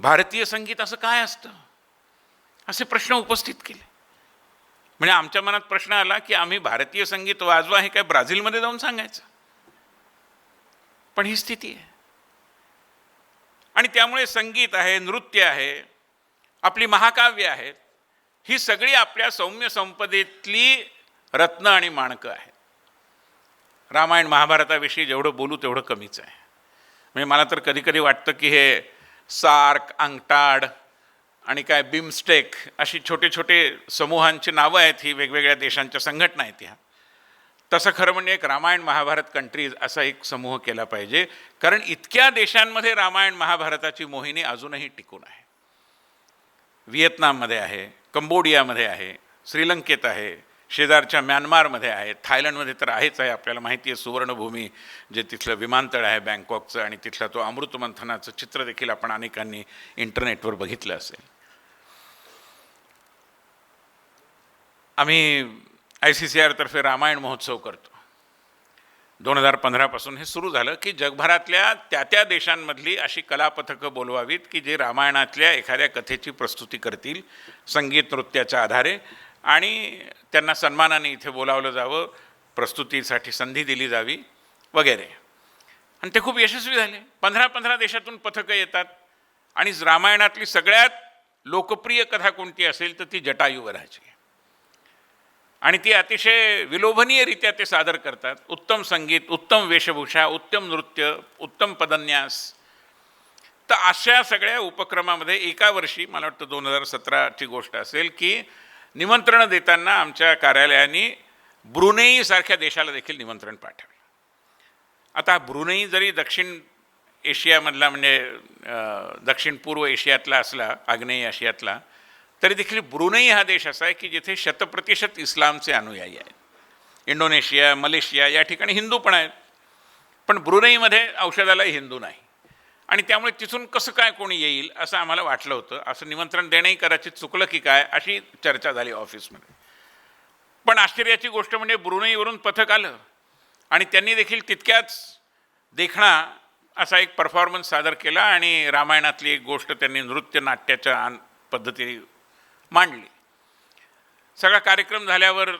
भारतीय संगीत असं काय असतं, असे प्रश्न उपस्थित केले. म्हणजे आमच्या मनात प्रश्न आला की आम्ही भारतीय संगीत वाजवा हे काय ब्राझीलमध्ये जाऊन सांगायचं? पण ही स्थिती आहे. आणि त्यामुळे संगीत आहे, नृत्य आहे, आपली महाकाव्य आहेत, ही सगळी आपल्या सौम्य संपदेतली रत्न आणि माणकं आहेत. रामायण महाभारताविषयी जेवढं बोलू तेवढं कमीच आहे. म्हणजे मला तर कधी कधी वाटतं की हे सार्क, अंगटाड आणि काय बिमस्टेक अशी छोटे छोटे समूहांची नावं आहेत, ही वेगवेगळ्या देशांच्या संघटना आहेत ह्या. तसं खरं म्हणजे एक रामायण महाभारत कंट्रीज असा एक समूह केला पाहिजे, कारण इतक्या देशांमध्ये रामायण महाभारताची मोहिनी अजूनही टिकून आहे. व्हिएतनाममध्ये आहे, कंबोडियामध्ये आहे, श्रीलंकेत आहे, शेजारच्या म्यानमारमध्ये आहे, थायलंडमध्ये तर आहेच आहे, आपल्याला माहिती आहे सुवर्णभूमी जे तिथलं विमानतळ आहे बँकॉकचं, आणि तिथला तो अमृत मंथनाचं चित्र देखील आपण अनेकांनी इंटरनेटवर बघितलं असेल. आम्ही ICCR तर्फे रामायण महोत्सव करतो. 2015पासून हे सुरू झालं की जगभरातल्या त्या देशांमधली अशी कलापथकं बोलवावीत की जे रामायणातल्या एखाद्या कथेची प्रस्तुती करतील संगीत नृत्याच्या आधारे, आणि त्यांना सन्मानाने इथे बोलावलं जावं, प्रस्तुतीसाठी संधी दिली जावी वगैरे. आणि ते खूप यशस्वी झाले. 15 देशातून पथकं येतात, आणि रामायणातली सगळ्यात लोकप्रिय कथा कोणती असेल तर ती जटायुवधाची, आणि ती अतिशय विलोभनीयरित्या ते सादर करतात. उत्तम संगीत, उत्तम वेशभूषा, उत्तम नृत्य, उत्तम पदन्यास. तर अशा सगळ्या उपक्रमामध्ये एका वर्षी, मला वाटतं 2017ची गोष्ट असेल, की निमंत्रण देताना आमच्या कार्यालयाने ब्रुनेईसारख्या देशाला देखील निमंत्रण पाठवलं. आता ब्रुनेई जरी दक्षिण एशियामधला म्हणजे दक्षिण पूर्व एशियातला असला, आग्नेय आशियातला, तरी देखील ब्रुनेई हा देश असा आहे की जिथे 100% इस्लामचे अनुयायी आहेत. इंडोनेशिया, मलेशिया या ठिकाणी हिंदू पण आहेत, पण ब्रुनेईमध्ये औषधालाही हिंदू नाही, आणि त्यामुळे तिथून कसं काय कोणी येईल असं आम्हाला वाटलं होतं. असं निमंत्रण देणंही कदाचित चुकलं की काय अशी चर्चा झाली ऑफिसमध्ये. पण आश्चर्याची गोष्ट म्हणजे ब्रुनेईवरून पथक आलं, आणि त्यांनी देखील तितक्याच देखणा असा एक परफॉर्मन्स सादर केला, आणि रामायणातली एक गोष्ट त्यांनी नृत्य नाट्याच्या पद्धतीने मांडली. सगळा कार्यक्रम झाल्यावर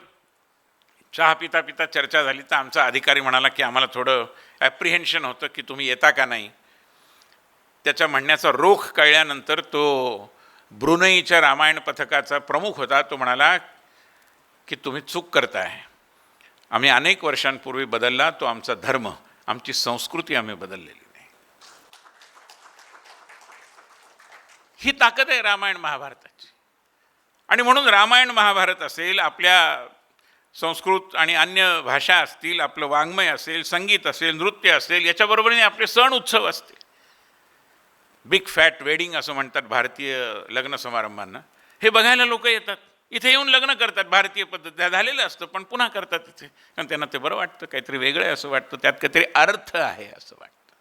चहा पिता पिता चर्चा झाली, तर आमचा अधिकारी म्हणाला की आम्हाला थोडं ॲप्रिहेन्शन होतं की तुम्ही येता का नाही. त्याच्या म्हणण्याचा रोख कळल्यानंतर तो ब्रुनेईच्या रामायण पथकाचा प्रमुख होता, तो म्हणाला की तुम्ही चूक करताय, आम्ही अनेक वर्षांपूर्वी बदलला तो आमचा धर्म, आमची संस्कृती आम्ही बदललेली नाही. ही ताकद आहे रामायण महाभारताची. आणि म्हणून रामायण महाभारत असेल, आपल्या संस्कृत आणि अन्य भाषा असतील, आपलं वाङ्मय असेल, संगीत असेल, नृत्य असेल, याच्याबरोबरीने आपले सण उत्सव असतील. बिग फॅट वेडिंग असं म्हणतात भारतीय लग्न समारंभांना. हे बघायला लोक येतात, इथे येऊन लग्न करतात. भारतीय पद्धत झालेलं असतं पण पुन्हा करतात इथे, कारण त्यांना ते बरं वाटतं, काहीतरी वेगळं आहे असं वाटतं, त्यात काहीतरी अर्थ आहे असं वाटतं.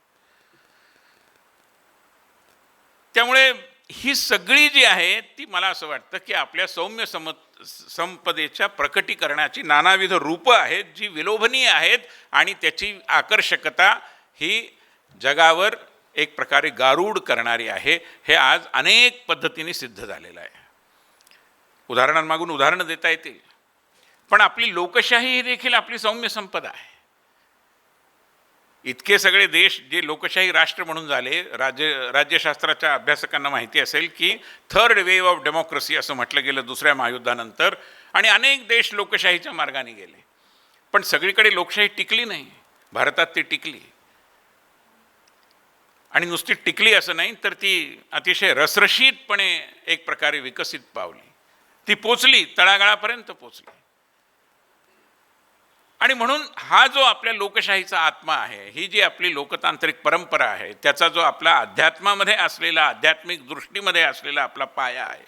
त्यामुळे ही सगळी जी आहे ती मला असं वाटतं की आपल्या सौम्य संपदेच्या प्रकटीकरणाची नानाविध रूपं आहेत जी विलोभनीय आहेत, आणि त्याची आकर्षकता ही जगावर एक प्रकारे गारूड करणारी आहे. हे आज अनेक पद्धतीने सिद्ध झालेलं आहे. उदाहरणांमागून उदाहरणं देता येतील, पण आपली लोकशाही ही देखील आपली सौम्य संपदा आहे. इतके सगळे देश जे लोकशाही राष्ट्र म्हणून झाले, राज्यशास्त्राच्या अभ्यासकांना माहिती असेल की थर्ड वेव्ह ऑफ डेमोक्रेसी असं म्हटलं गेलं दुसऱ्या महायुद्धानंतर, आणि अनेक देश लोकशाहीच्या मार्गाने गेले, पण सगळीकडे लोकशाही टिकली नाही. भारतात ती टिकली, आणि नुसती टिकली असं नाही तर ती अतिशय रसरशीतपणे एक प्रकारे विकसित पावली, ती पोचली, तळागाळापर्यंत पोचली. आणि म्हणून हा जो आपल्या लोकशाहीचा आत्मा आहे, ही जी आपली लोकतांत्रिक परंपरा आहे, त्याचा जो आपला अध्यात्मामध्ये असलेला, आध्यात्मिक दृष्टीमध्ये असलेला आपला पाया आहे,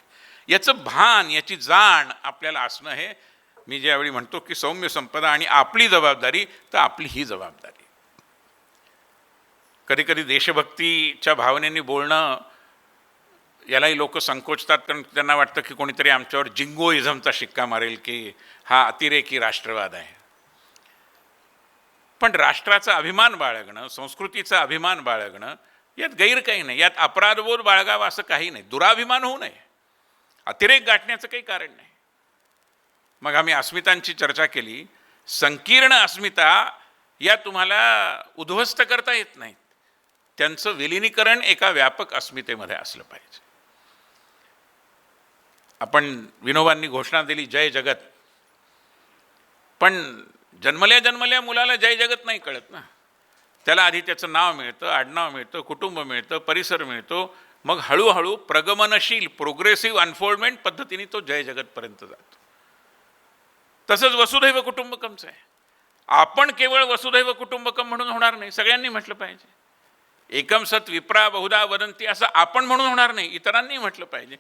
याचं भान, याची जाण आपल्याला असणं, हे मी ज्यावेळी म्हणतो की सौम्य संपदा आणि आपली जबाबदारी, तर आपली ही जबाबदारी. कधी कधी देशभक्तीच्या भावनेने बोलणं यालाही लोक संकोचतात, कारण त्यांना वाटतं की कोणीतरी आमच्यावर जिंगोइझमचा शिक्का मारेल की हा अतिरेकी राष्ट्रवाद आहे. पण राष्ट्राचा अभिमान बाळगणं, संस्कृतीचा अभिमान बाळगणं यात गैर काही नाही, यात अपराधबोध बाळगावा असं काही नाही, दुराभिमान होऊ नये, अतिरेक गाठण्याचं काही कारण नाही. मग आम्ही अस्मितांची चर्चा केली. संकीर्ण अस्मिता या तुम्हाला उद्ध्वस्त करता येत नाहीत, त्यांचं विलिनीकरण एका व्यापक अस्मितेमध्ये असलं पाहिजे. आपण विनोबांनी घोषणा दिली जय जगत, पण जन्मल्या मुलाला जय जगत नाही कळत ना. त्याला आधी त्याचं नाव मिळतं, आडनाव मिळतं, कुटुंब मिळतं, परिसर मिळतो, मग हळूहळू प्रगमनशील प्रोग्रेसिव्ह अनफोल्डमेंट पद्धतीने तो जय जगतपर्यंत जातो. तसंच वसुधैव कुटुंबकमचं आहे. आपण केवळ वसुधैव कुटुंबकम म्हणून होणार नाही, सगळ्यांनी म्हटलं पाहिजे. एकम सत विप्रा बहुधा वदंती असं आपण म्हणून होणार नाही, इतरांनी म्हटलं पाहिजे.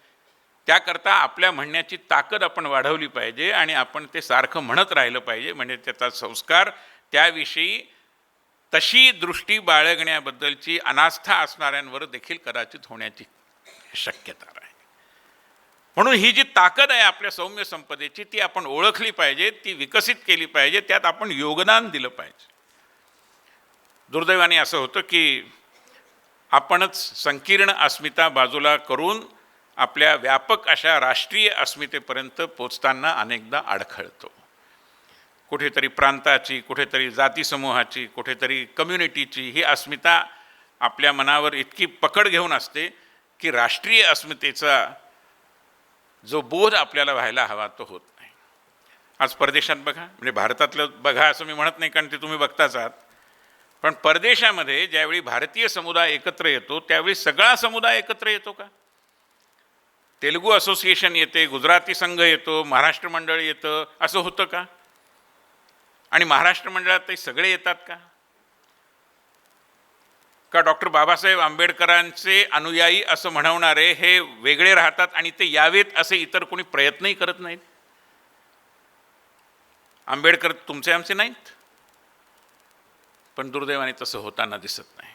त्याकरता आपल्या म्हणण्याची ताकद आपण वाढवली पाहिजे आणि आपण ते सारखं म्हणत राहिलं पाहिजे, म्हणजे त्याचा संस्कार त्याविषयी तशी दृष्टी बाळगण्याबद्दलची अनास्था असणाऱ्यांवर देखील कदाचित होण्याची शक्यता आहे. म्हणून ही जी ताकद आहे आपल्या सौम्य संपदेची ती आपण ओळखली पाहिजे, ती विकसित केली पाहिजे, त्यात आपण योगदान दिलं पाहिजे. दुर्दैवाने असं होतं की आपणच संकीर्ण अस्मिता बाजूला करून आपल्या व्यापक अशा राष्ट्रीय अस्मितेपर्यंत पोचताना अनेकदा अडखळतो. कुठेतरी प्रांताची, कुठेतरी जातीसमूहाची, कुठेतरी कम्युनिटीची ही अस्मिता आपल्या मनावर इतकी पकड घेऊन असते की राष्ट्रीय अस्मितेचा जो बोध आपल्याला व्हायला हवा तो होत नाही. आज परदेशात बघा, म्हणजे भारतातलं बघा असं मी म्हणत नाही कारण ते तुम्ही बघताच आहात, पण परदेशामध्ये ज्यावेळी भारतीय समुदाय एकत्र येतो त्यावेळी सगळा समुदाय एकत्र येतो का? तेलुगू असोसिएशन येते, गुजराती संघ येतो, महाराष्ट्र मंडळ येतं, असं होतं का? आणि महाराष्ट्र मंडळात ते सगळे येतात का? का डॉक्टर बाबासाहेब आंबेडकरांचे अनुयायी असं म्हणवणारे हे वेगळे राहतात आणि ते यावेत असे इतर कोणी प्रयत्नही करत नाहीत? आंबेडकर तुमचे आमचे नाहीत, पण दुर्दैवाने तसं होताना दिसत नाही.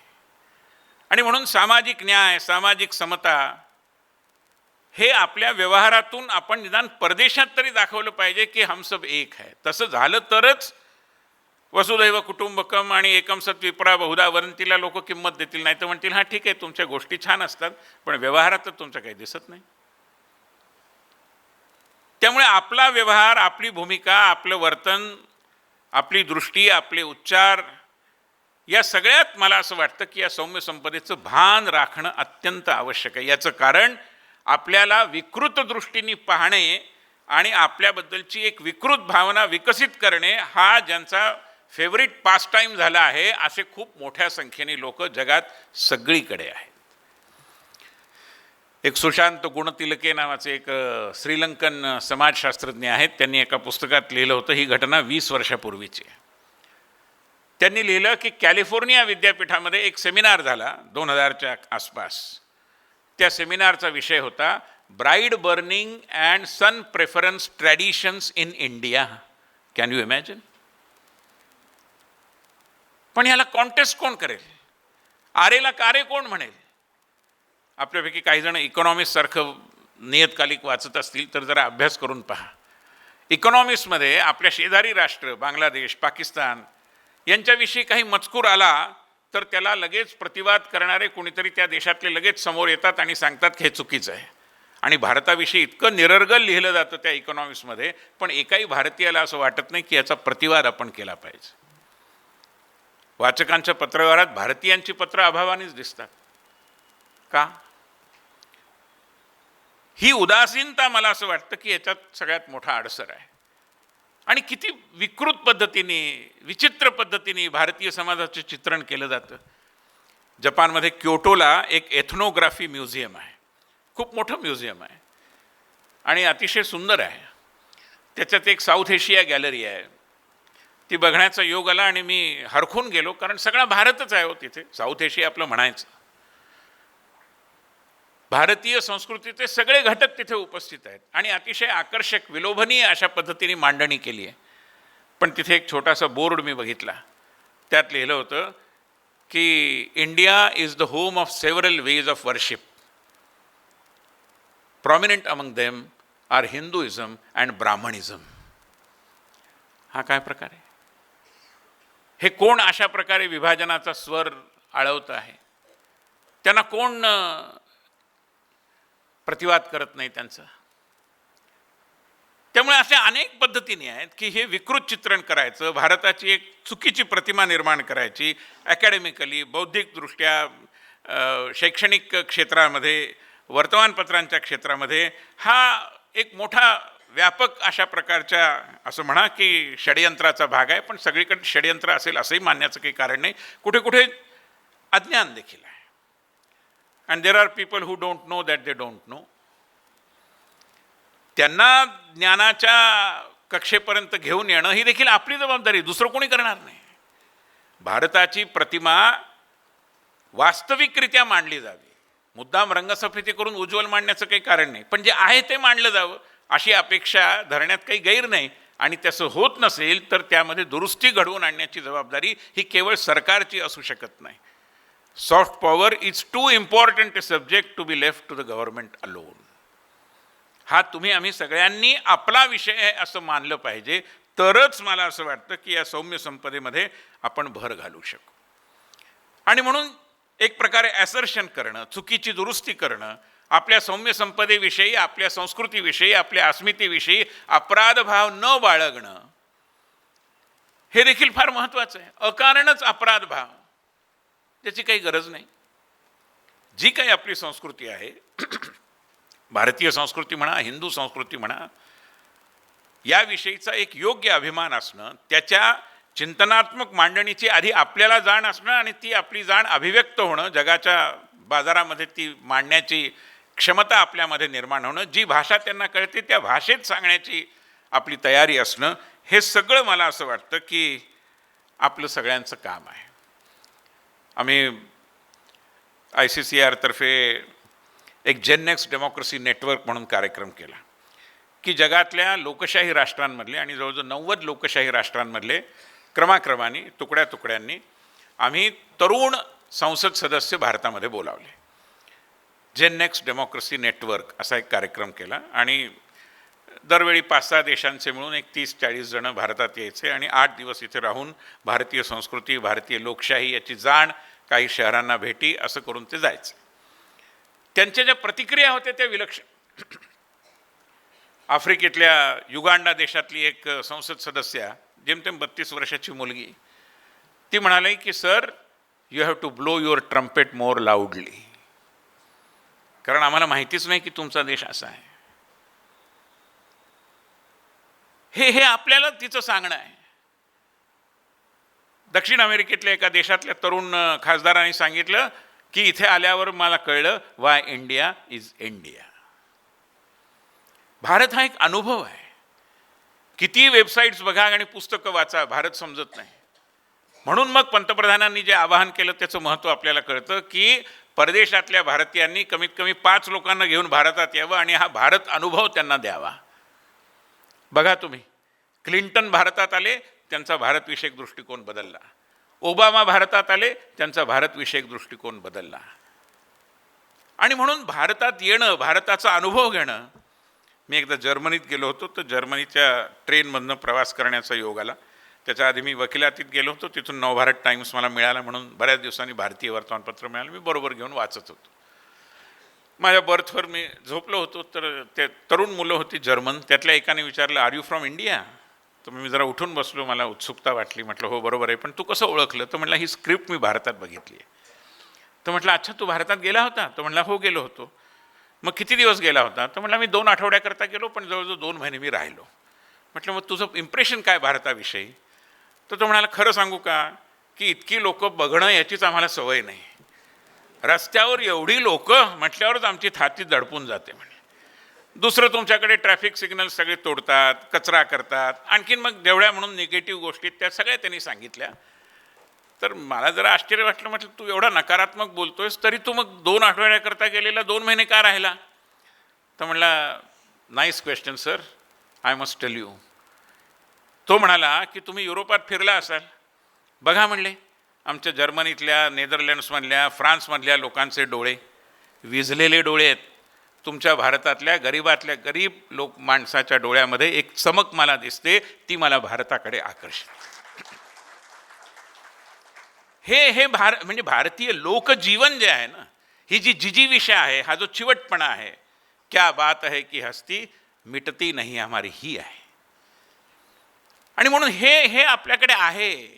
आणि म्हणून सामाजिक न्याय, सामाजिक समता हे आपल्या व्यवहारातून आपण निदान परदेशात तरी दाखवलं पाहिजे की हम सब एक है. तसं झालं तरच वसुधैव कुटुंबकम आणि एकम सत विप्रा बहुधा वरंतीला लोक किंमत देतील, नाही तर म्हणतील हां ठीक आहे तुमच्या गोष्टी छान असतात पण व्यवहारात तुमचं काही दिसत नाही. त्यामुळे आपला व्यवहार, आपली भूमिका, आपलं वर्तन, आपली दृष्टी, आपले उच्चार या सगळ्यात मला असं वाटतं की या सौम्य संपदेचं भान राखणं अत्यंत आवश्यक आहे. याचं कारण आपल्याला विकृत दृष्टीने पाहणे आणि आपल्याबद्दलची एक विकृत भावना विकसित करणे हा ज्यांचा फेवरिट पास टाईम झाला आहे असे खूप मोठ्या संख्येने लोक जगात सगळीकडे आहेत. एक सुशांत गुणतिलके नावाचे एक श्रीलंकन समाजशास्त्रज्ञ आहेत, त्यांनी एका पुस्तकात लिहिलं होतं, ही घटना 20 वर्षापूर्वीची. त्यांनी लिहिलं की कॅलिफोर्निया विद्यापीठामध्ये एक सेमिनार झाला 2000च्या आसपास. त्या सेमिनारचा विषय होता bride burning and son preference traditions in India. Can you imagine? पण ह्याला कॉन्टेस्ट कोण करेल? आरेला कारे कोण म्हणेल? आपल्यापैकी काही जण इकॉनॉमिस्टसारखं नियतकालिक वाचत असतील तर जरा अभ्यास करून पहा. इकॉनॉमिस्टमध्ये आपल्या शेजारी राष्ट्र बांगलादेश, पाकिस्तान यांच्याविषयी काही मजकूर आला तर त्याला लगेच प्रतिवाद करणारे कोणीतरी त्या देशातले लगेच समोर येतात आणि सांगतात की हे चुकीचं आहे. आणि भारताविषयी इतकं निरर्गल लिहिलं जातं त्या इकॉनॉमिक्समध्ये, पण एकाही भारतीयाला असं वाटत नाही की याचा प्रतिवाद आपण केला पाहिजे. वाचकांच्या पत्रव्यवहारात भारतीयांची पत्र अभावानेच दिसतात. का? ही उदासीनता मला असं वाटतं की याच्यात सगळ्यात मोठा अडसर आहे. आणि किती विकृत पद्धतीने, विचित्र पद्धतीने भारतीय समाजाचे चित्रण केलं जातं. जपानमध्ये क्योटोला एक एथनोग्राफी म्युझियम आहे, खूप मोठं म्युझियम आहे आणि अतिशय सुंदर आहे. त्याच्यात एक साऊथ एशिया गॅलरी आहे, ती बघण्याचा योग आला आणि मी हरखून गेलो, कारण सगळा भारतच आहे हो तिथे. साऊथ एशिया आपलं म्हणायचं. भारतीय संस्कृतीचे सगळे घटक तिथे उपस्थित आहेत आणि अतिशय आकर्षक, विलोभनीय अशा पद्धतीने मांडणी केली आहे. पण तिथे एक छोटासा बोर्ड मी बघितला, त्यात लिहिलं होतं की India is the home of several ways of worship. Prominent among them are Hinduism and Brahmanism. हा काय प्रकार आहे? हे कोण अशा प्रकारे विभाजनाचा स्वर आळवत आहे? त्यांना कोण प्रतिवाद करत नाही त्यांचं? त्यामुळे अशा अनेक पद्धतीने आहेत की हे विकृत चित्रण करायचं, भारताची एक चुकीची प्रतिमा निर्माण करायची, अकॅडमिकली, बौद्धिकदृष्ट्या, शैक्षणिक क्षेत्रामध्ये, वर्तमानपत्रांच्या क्षेत्रामध्ये हा एक मोठा व्यापक अशा प्रकारच्या, असं म्हणा की षडयंत्राचा भाग आहे. पण सगळीकडे षडयंत्र असेल असंही मानण्याचं काही कारण नाही. कुठे कुठे अज्ञान देखील आहे. And there are people who don't know that they don't know. त्यांना ज्ञानाच्या कक्षेपर्यंत घेऊन येणं ही देखील आपली जबाबदारी, दुसरं कोणी करणार नाही. भारताची प्रतिमा वास्तविकरित्या मांडली जावी, मुद्दाम रंगसफेदी करून उज्ज्वल मांडण्याचं काही कारण नाही, पण जे आहे ते मांडलं जावं अशी अपेक्षा धरण्यात काही गैर नाही. आणि तसं होत नसेल तर त्यामध्ये दुरुस्ती घडवून आणण्याची जबाबदारी ही केवळ सरकारची असू शकत नाही. Soft power is too important a subject to be left to the government alone. हा तुम्ही आम्ही सगळ्यांनी आपला विषय आहे असं मानलं पाहिजे, तरच मला असं वाटतं की या सौम्य संपदेमध्ये आपण भर घालू शकू. आणि म्हणून एक प्रकारे ॲसर्शन करणं, चुकीची दुरुस्ती करणं, आपल्या सौम्य संपदेविषयी, आपल्या संस्कृतीविषयी, आपल्या अस्मितेविषयी अपराधभाव न बाळगणं हे देखील फार महत्त्वाचं आहे. अकारणच अपराधभाव, त्याची काही गरज नाही. जी काही आपली संस्कृती आहे, भारतीय संस्कृती म्हणा, हिंदू संस्कृती म्हणा, याविषयीचा एक योग्य अभिमान असणं, त्याच्या चिंतनात्मक मांडणीची आधी आपल्याला जाण असणं आणि ती आपली जाण अभिव्यक्त होणं, जगाच्या बाजारामध्ये ती मांडण्याची क्षमता आपल्यामध्ये निर्माण होणं, जी भाषा त्यांना कळते त्या भाषेत सांगण्याची आपली तयारी असणं, हे सगळं मला असं वाटतं की आपलं सगळ्यांचं काम आहे. आम्ही ICCR तर्फे एक जेननेक्स्ट डेमोक्रेसी नेटवर्क म्हणून कार्यक्रम केला की जगातल्या लोकशाही राष्ट्रांमधले आणि जवळजवळ 90 लोकशाही राष्ट्रांमधले क्रमाक्रमाने तुकड्या तुकड्यांनी आम्ही तरुण संसद सदस्य भारतामध्ये बोलावले. जेननेक्स्ट डेमोक्रेसी नेटवर्क असा एक कार्यक्रम केला आणि दरवेळी 5-6 देशांचे मिळून एक 30-40 जणं भारतात यायचे आणि 8 दिवस इथे राहून भारतीय संस्कृती, भारतीय लोकशाही याची जाण, काही शहरांना भेटी असं करून ते जायचे. त्यांच्या ज्या प्रतिक्रिया होत्या त्या विलक्षण. आफ्रिकेतल्या युगांडा देशातली एक संसद सदस्य, जेमतेम 32 वर्षाची मुलगी, ती म्हणाली की sir, you have to blow your trumpet more loudly, कारण आम्हाला माहितीच नाही की तुमचा देश असा आहे. हे आपल्याला तिचं सांगणं आहे. दक्षिण अमेरिकेतल्या एका देशातल्या तरुण खासदारांनी सांगितलं की इथे आल्यावर मला कळलं Y India is India. Bharat हा एक अनुभव आहे. किती वेबसाईट्स बघा आणि पुस्तकं वाचा, भारत समजत नाही. म्हणून मग पंतप्रधानांनी जे आवाहन केलं त्याचं महत्त्व आपल्याला कळतं की परदेशातल्या भारतीयांनी कमीत कमी 5 लोकांना घेऊन भारतात यावं आणि हा भारत अनुभव त्यांना द्यावा. बघा तुम्ही, क्लिंटन भारतात आले, त्यांचा भारतविषयक दृष्टिकोन बदलला. ओबामा भारतात आले, त्यांचा भारतविषयक दृष्टिकोन बदलला. आणि म्हणून भारतात येणं, भारताचा अनुभव घेणं. मी एकदा जर्मनीत गेलो होतो, तर जर्मनीच्या ट्रेनमधनं प्रवास करण्याचा योग आला. त्याच्या आधी मी वकिलातीत गेलो होतो, तिथून नवभारत टाइम्स मला मिळाला, म्हणून बऱ्याच दिवसांनी भारतीय वर्तमानपत्र मिळालं. मी बरोबर घेऊन वाचत होतो. माझ्या बर्थवर मी झोपलो होतो, तर ते तरुण मुलं होती जर्मन, त्यातल्या एकाने विचारलं, आर यू फ्रॉम इंडिया? तर मी जरा उठून बसलो, मला उत्सुकता वाटली. म्हटलं हो बरोबर आहे, पण तू कसं ओळखलं? तर म्हटलं ही स्क्रिप्ट मी भारतात बघितली आहे. तर म्हटलं अच्छा, तू भारतात गेला होता? तर म्हटलं हो गेलो होतो. मग किती दिवस गेला होता? तर म्हटलं मी 2 आठवड्याकरता गेलो, पण जवळजवळ 2 महिने मी राहिलो. म्हटलं मग तुझं इम्प्रेशन काय भारताविषयी? तर तो म्हणाला, खरं सांगू का की इतकी लोक बघणं याचीच आम्हाला सवय नाही. रस्त्यावर एवढी लोक म्हटल्यावरच आमची छाती दडपून जाते म्हणे. दुसरं, तुमच्याकडे ट्रॅफिक सिग्नल सगळे तोडतात, कचरा करतात, आणखीन मग देवळ्या म्हणून निगेटिव्ह गोष्टी त्या सगळ्या त्यांनी सांगितल्या. तर मला जरा आश्चर्य वाटलं. म्हटलं तू एवढा नकारात्मक बोलतोयस, तरी तू मग 2 आठवड्याकरता गेलेला 2 महिने का राहिला? तर म्हणला, nice question sir, I must tell you. तो म्हणाला की तुम्ही युरोपात फिरला असाल, बघा म्हणले आमच्या जर्मनीतल्या, नेदरलँड्समधल्या, फ्रान्समधल्या लोकांचे डोळे विझलेले डोळे आहेत. तुमच्या भारतातल्या गरीबातल्या गरीब माणसाच्या डोळ्यामध्ये एक चमक मला दिसते, ती मला भारताकडे आकर्षित. हे म्हणजे भारतीय लोकजीवन जे आहे ना, ही जी जिजीविषय आहे, हा जो चिवटपणा आहे, क्या बात है की हस्ती मिटती नहीं हमारी, ही आहे. आणि म्हणून हे आपल्याकडे आहे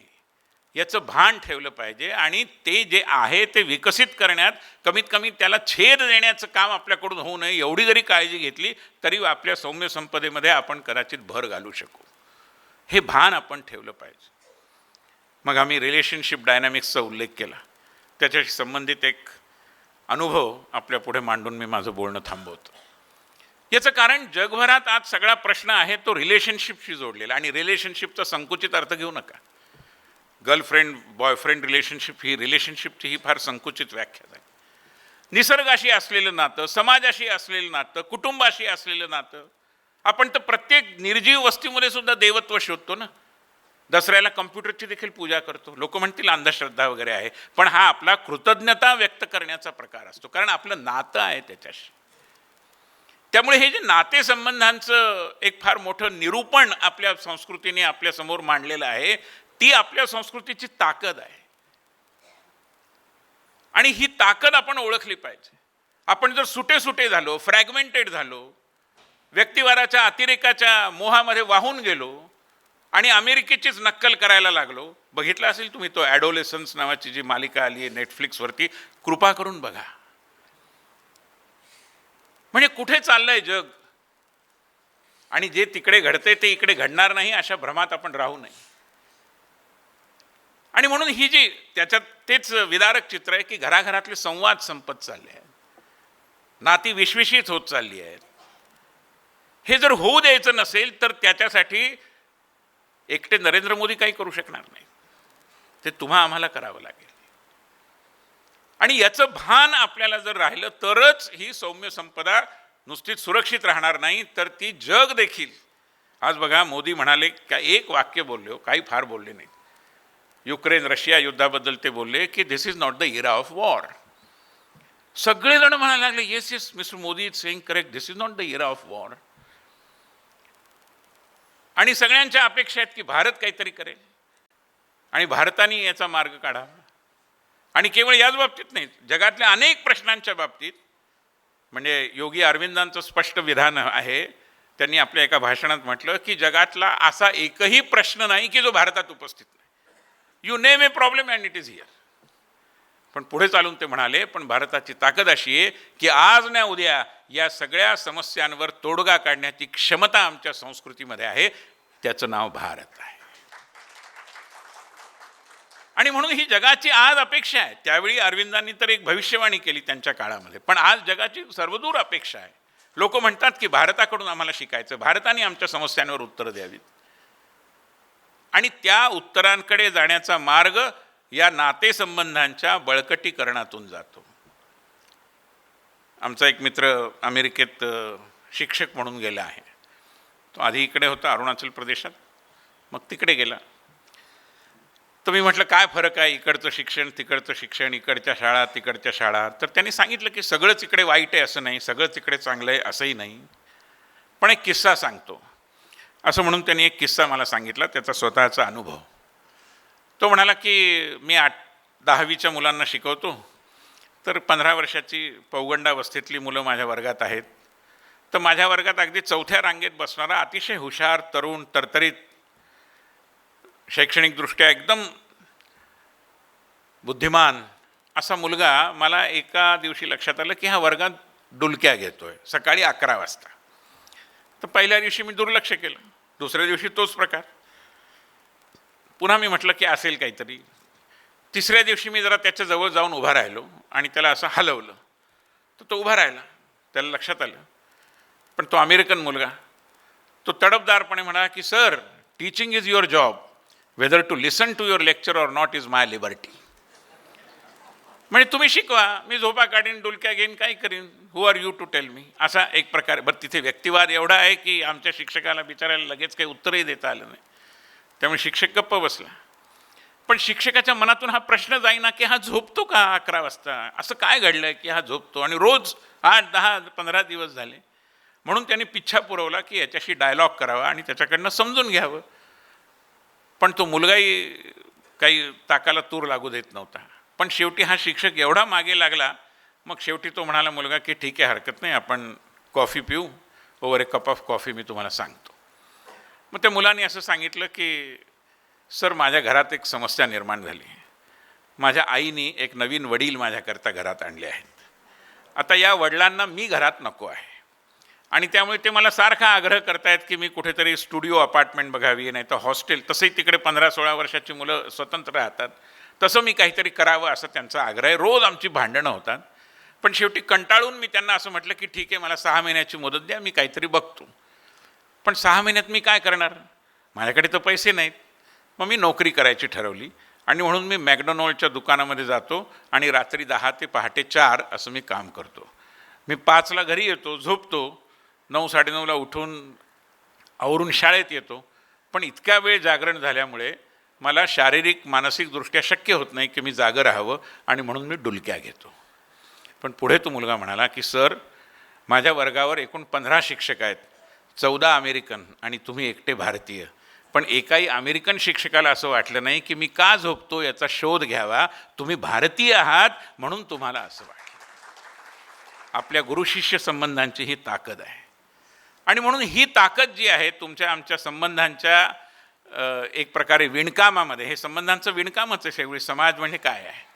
याचं भान ठेवलं पाहिजे. आणि ते जे आहे ते विकसित करण्यात, कमीत कमी त्याला छेद देण्याचं काम आपल्याकडून होऊ नये, एवढी जरी काळजी घेतली तरी आपल्या सौम्य संपदेमध्ये आपण कदाचित भर घालू शकू. हे भान आपण ठेवलं पाहिजे. मग आम्ही रिलेशनशिप डायनॅमिक्सचा उल्लेख केला. त्याच्याशी संबंधित एक अनुभव आपल्या पुढे मांडून मी माझं बोलणं थांबवतो. याचं कारण जगभरात आज सगळा प्रश्न आहे तो रिलेशनशिपशी जोडलेला. आणि रिलेशनशिपचा संकुचित अर्थ घेऊ नका. गर्लफ्रेंड बॉयफ्रेंड रिलेशनशिप ही रिलेशनशिपची ही फार संकुचित व्याख्या आहे. निसर्गाशी असलेलं नातं, समाजाशी असलेलं नातं, कुटुंबाशी असलेलं नातं. आपण तर प्रत्येक निर्जीव वस्तूमध्ये सुद्धा देवत्व शोधतो ना. दसऱ्याला कम्प्युटरची देखील पूजा करतो. लोक म्हणतील अंधश्रद्धा वगैरे आहे, पण हा आपला कृतज्ञता व्यक्त करण्याचा प्रकार असतो, कारण आपलं नातं आहे त्याच्याशी. त्यामुळे हे जे नातेसंबंधांचं एक फार मोठं निरूपण आपल्या संस्कृतीने आपल्या समोर मांडलेलं आहे, ती आपल्या संस्कृतीची ताकद आहे. आणि ही ताकद आपण ओळखली पाहिजे. आपण जर सुटे सुटे झालो, फ्रॅगमेंटेड झालो, व्यक्तिवादाच्या अतिरेकाच्या मोहामध्ये वाहून गेलो आणि अमेरिकेचीच नक्कल करायला लागलो. बघितलं असेल तुम्ही तो ॲडोलेसन्स नावाची जी मालिका आली आहे नेटफ्लिक्सवरती, कृपा करून बघा. म्हणजे कुठे चाललंय जग, आणि जे तिकडे घडते ते इकडे घडणार नाही अशा भ्रमात आपण राहू नये. आणि म्हणून ही जी त्याच्यात तेच विदारक चित्र आहे की घराघरातले संवाद संपत चालले आहेत, नाती विश्विषित होत चालली आहेत. हे जर होऊ द्यायचं नसेल तर त्याच्यासाठी एकटे नरेंद्र मोदी काही करू शकणार नाही, ते तुम्हा आम्हाला करावं लागेल. आणि याचं भान आपल्याला जर राहिलं तरच ही सौम्य संपदा नुसतीच सुरक्षित राहणार नाही, तर ती जग देखील. आज बघा, मोदी म्हणाले का, एक वाक्य बोलले हो, काही फार बोलले नाही. युक्रेन रशिया युद्धाबद्दल ते बोलले की this is not the era of war. सगळेजण म्हणायला लागले yes yes mister Modi is saying correct, this is not the era of war. आणि सगळ्यांच्या अपेक्षा आहेत की भारत काहीतरी करेल आणि भारताने याचा मार्ग काढावा. आणि केवळ याच बाबतीत नाही, जगातल्या अनेक प्रश्नांच्या बाबतीत. म्हणजे योगी अरविंदांचं स्पष्ट विधान आहे, त्यांनी आपल्या एका भाषणात म्हटलं की जगातला असा एकही प्रश्न नाही की जो भारतात उपस्थित नाही. You name A problem and it is here. पण पुढे चालून ते म्हणाले, पण भारताची ताकद अशी आहे की आज ना उद्या या सगळ्या समस्यांवर तोडगा काढण्याची क्षमता आमच्या संस्कृतीमध्ये आहे, त्याचं नाव भारत आहे. आणि म्हणून ही जगाची आज अपेक्षा आहे. त्यावेळी अरविंदांनी तर एक भविष्यवाणी केली त्यांच्या काळामध्ये, पण आज जगाची सर्वदूर अपेक्षा आहे. लोक म्हणतात की भारताकडून आम्हाला शिकायचं, भारताने आमच्या समस्यांवर उत्तरं द्यावीत. आणि त्या उत्तरांकडे जाण्याचा मार्ग या नातेसंबंधांच्या बळकटीकरणातून जातो. आमचा एक मित्र अमेरिकेत शिक्षक म्हणून गेला आहे. तो आधी इकडे होता अरुणाचल प्रदेशात, मग तिकडे गेला. तर मी म्हटलं काय फरक आहे इकडचं शिक्षण तिकडचं शिक्षण, इकडच्या शाळा तिकडच्या शाळा. तर त्यांनी सांगितलं की सगळंच इकडे वाईट आहे असं नाही, सगळंच इकडे चांगलं आहे असंही नाही, पण एक किस्सा सांगतो असं म्हणून त्यांनी एक किस्सा मला सांगितला, त्याचा स्वतःचा अनुभव. तो म्हणाला की मी 10वीच्या मुलांना शिकवतो, तर 15 वर्षाची पौगंडावस्थेतली मुलं माझ्या वर्गात आहेत. तर माझ्या वर्गात अगदी 4थ्या रांगेत बसणारा अतिशय हुशार तरुण तरतरीत, शैक्षणिकदृष्ट्या एकदम बुद्धिमान असा मुलगा मला एका दिवशी लक्षात आलं की हा वर्गात डुलक्या घेतोय सकाळी 11 वाजता. तर पहिल्या दिवशी मी दुर्लक्ष केलं, दुसऱ्या दिवशी तोच प्रकार. पुन्हा मी म्हटलं की असेल काहीतरी. तिसऱ्या दिवशी मी जरा त्याच्या जवळ जाऊन उभा राहिलो आणि त्याला असं हलवलं, तर तो उभा राहिला. त्याला लक्षात आलं. पण तो अमेरिकन मुलगा, तो तडफदारपणे म्हणाला की sir, teaching is your job, whether to listen to your lecture or not is my liberty. म्हणजे तुम्ही शिकवा, मी झोपा काढीन, डुलक्या घेईन, काही करीन, who are you to tell me. असा एक प्रकार. बरं, तिथे व्यक्तिवाद एवढा आहे की आमच्या शिक्षकाला बिचारायला लगेच काही उत्तरही देता आलं नाही, त्यामुळे शिक्षक गप्प बसला. पण शिक्षकाच्या मनातून हा प्रश्न जाईना की हा झोपतो का 11 वाजता, असं काय घडलं की हा झोपतो, आणि रोज 8, 10, 15 दिवस झाले. म्हणून त्यांनी पिच्छा पुरवला की याच्याशी डायलॉग करावा आणि त्याच्याकडनं समजून घ्यावं. पण तो मुलगाही काही ताकाला तूर लागू देत नव्हता. पण शेवटी हा शिक्षक एवढा मागे लागला, मग शेवटी तो म्हणाला मुलगा की ठीक आहे, हरकत नाही, आपण कॉफी पिऊ, over a cup of coffee मी तुम्हाला सांगतो. मग त्या मुलाने असं सांगितलं की सर, माझ्या घरात एक समस्या निर्माण झाली. माझ्या आईने एक नवीन वडील माझ्याकरता घरात आणले आहेत. आता या वडिलांना मी घरात नको आहे, आणि त्यामुळे ते मला सारखा आग्रह करतायत की मी कुठेतरी स्टुडिओ अपार्टमेंट बघावी, नाही तर हॉस्टेल. तसंही तिकडे 15-16 वर्षाची मुलं स्वतंत्र राहतात, तसं मी काहीतरी करावं असं त्यांचा आग्रह आहे. रोज आमची भांडणं होतात. पण शेवटी कंटाळून मी त्यांना असं म्हटलं की ठीक आहे, मला 6 महिन्याची मुदत द्या, मी काहीतरी बघतो. पण 6 महिन्यात मी काय करणार, माझ्याकडे तर पैसे नाहीत. मग मी नोकरी करायची ठरवली आणि म्हणून मी मॅकडॉनल्डच्या दुकानामध्ये जातो आणि रात्री 10 ते पहाटे 4 असं मी काम करतो. मी 5ला घरी येतो, झोपतो, 9-9:30ला उठून आवरून शाळेत येतो. पण इतक्या वेळ जागरण झाल्यामुळे मला शारीरिक मानसिकदृष्ट्या शक्य होत नाही की मी जागं राहावं आणि म्हणून मी डुलक्या घेतो. पण पुढे तो मुलगा म्हणाला की सर, माझ्या वर्गावर एकूण 15 शिक्षक आहेत, 14 अमेरिकन आणि तुम्ही एकटे भारतीय. पण एकाही अमेरिकन शिक्षकाला असं वाटलं नाही की मी का झोपतो याचा शोध घ्यावा. तुम्ही भारतीय आहात म्हणून तुम्हाला असं वाटलं. आपल्या गुरुशिष्य संबंधांची ही ताकद आहे. आणि म्हणून ही ताकद जी आहे तुमच्या आमच्या संबंधांच्या एक प्रकारे विणकामामध्ये, हे संबंधांचं विणकामच आहे शेवटी. समाज म्हणजे काय आहे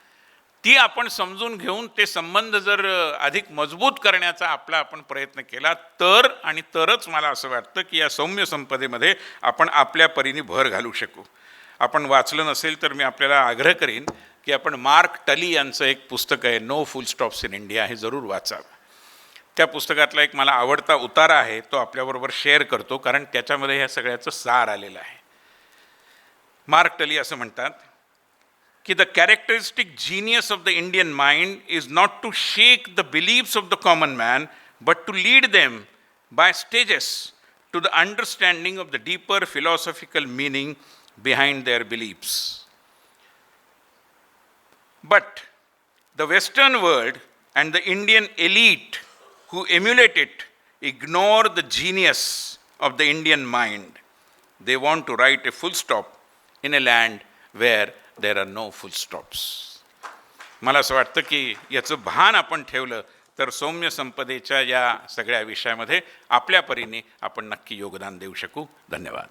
ती आपण समजून घेऊन ते संबंध जर अधिक मजबूत करण्याचा आपण प्रयत्न केला तर आणि तरच मला असं वाटतं की या सौम्य संपदेमध्ये आपण आपल्या परीने भर घालू शकू. आपण वाचलं नसेल तर मी आपल्याला आग्रह करीन की आपण मार्क टली यांचं एक पुस्तक आहे, no full stops in India, हे जरूर वाचावं. त्या पुस्तकातला एक मला आवडता उतारा आहे, तो आपल्याबरोबर शेअर करतो, कारण त्याच्यामध्ये ह्या सगळ्याचं सार आलेलं आहे. मार्क टली असं म्हणतात की the characteristic genius of the Indian mind is not to shake the beliefs of the common man but to lead them by stages to the understanding of the deeper philosophical meaning behind their beliefs. But the western world and the Indian elite who emulate it ignore the genius of the Indian mind. They want to write a full stop in a land where there are no full stops. मला असं वाटतं की याचं भान आपण ठेवलं तर सौम्य संपदेच्या या सगळ्या विषयामध्ये आपल्या परीने आपण नक्की योगदान देऊ शकू. धन्यवाद.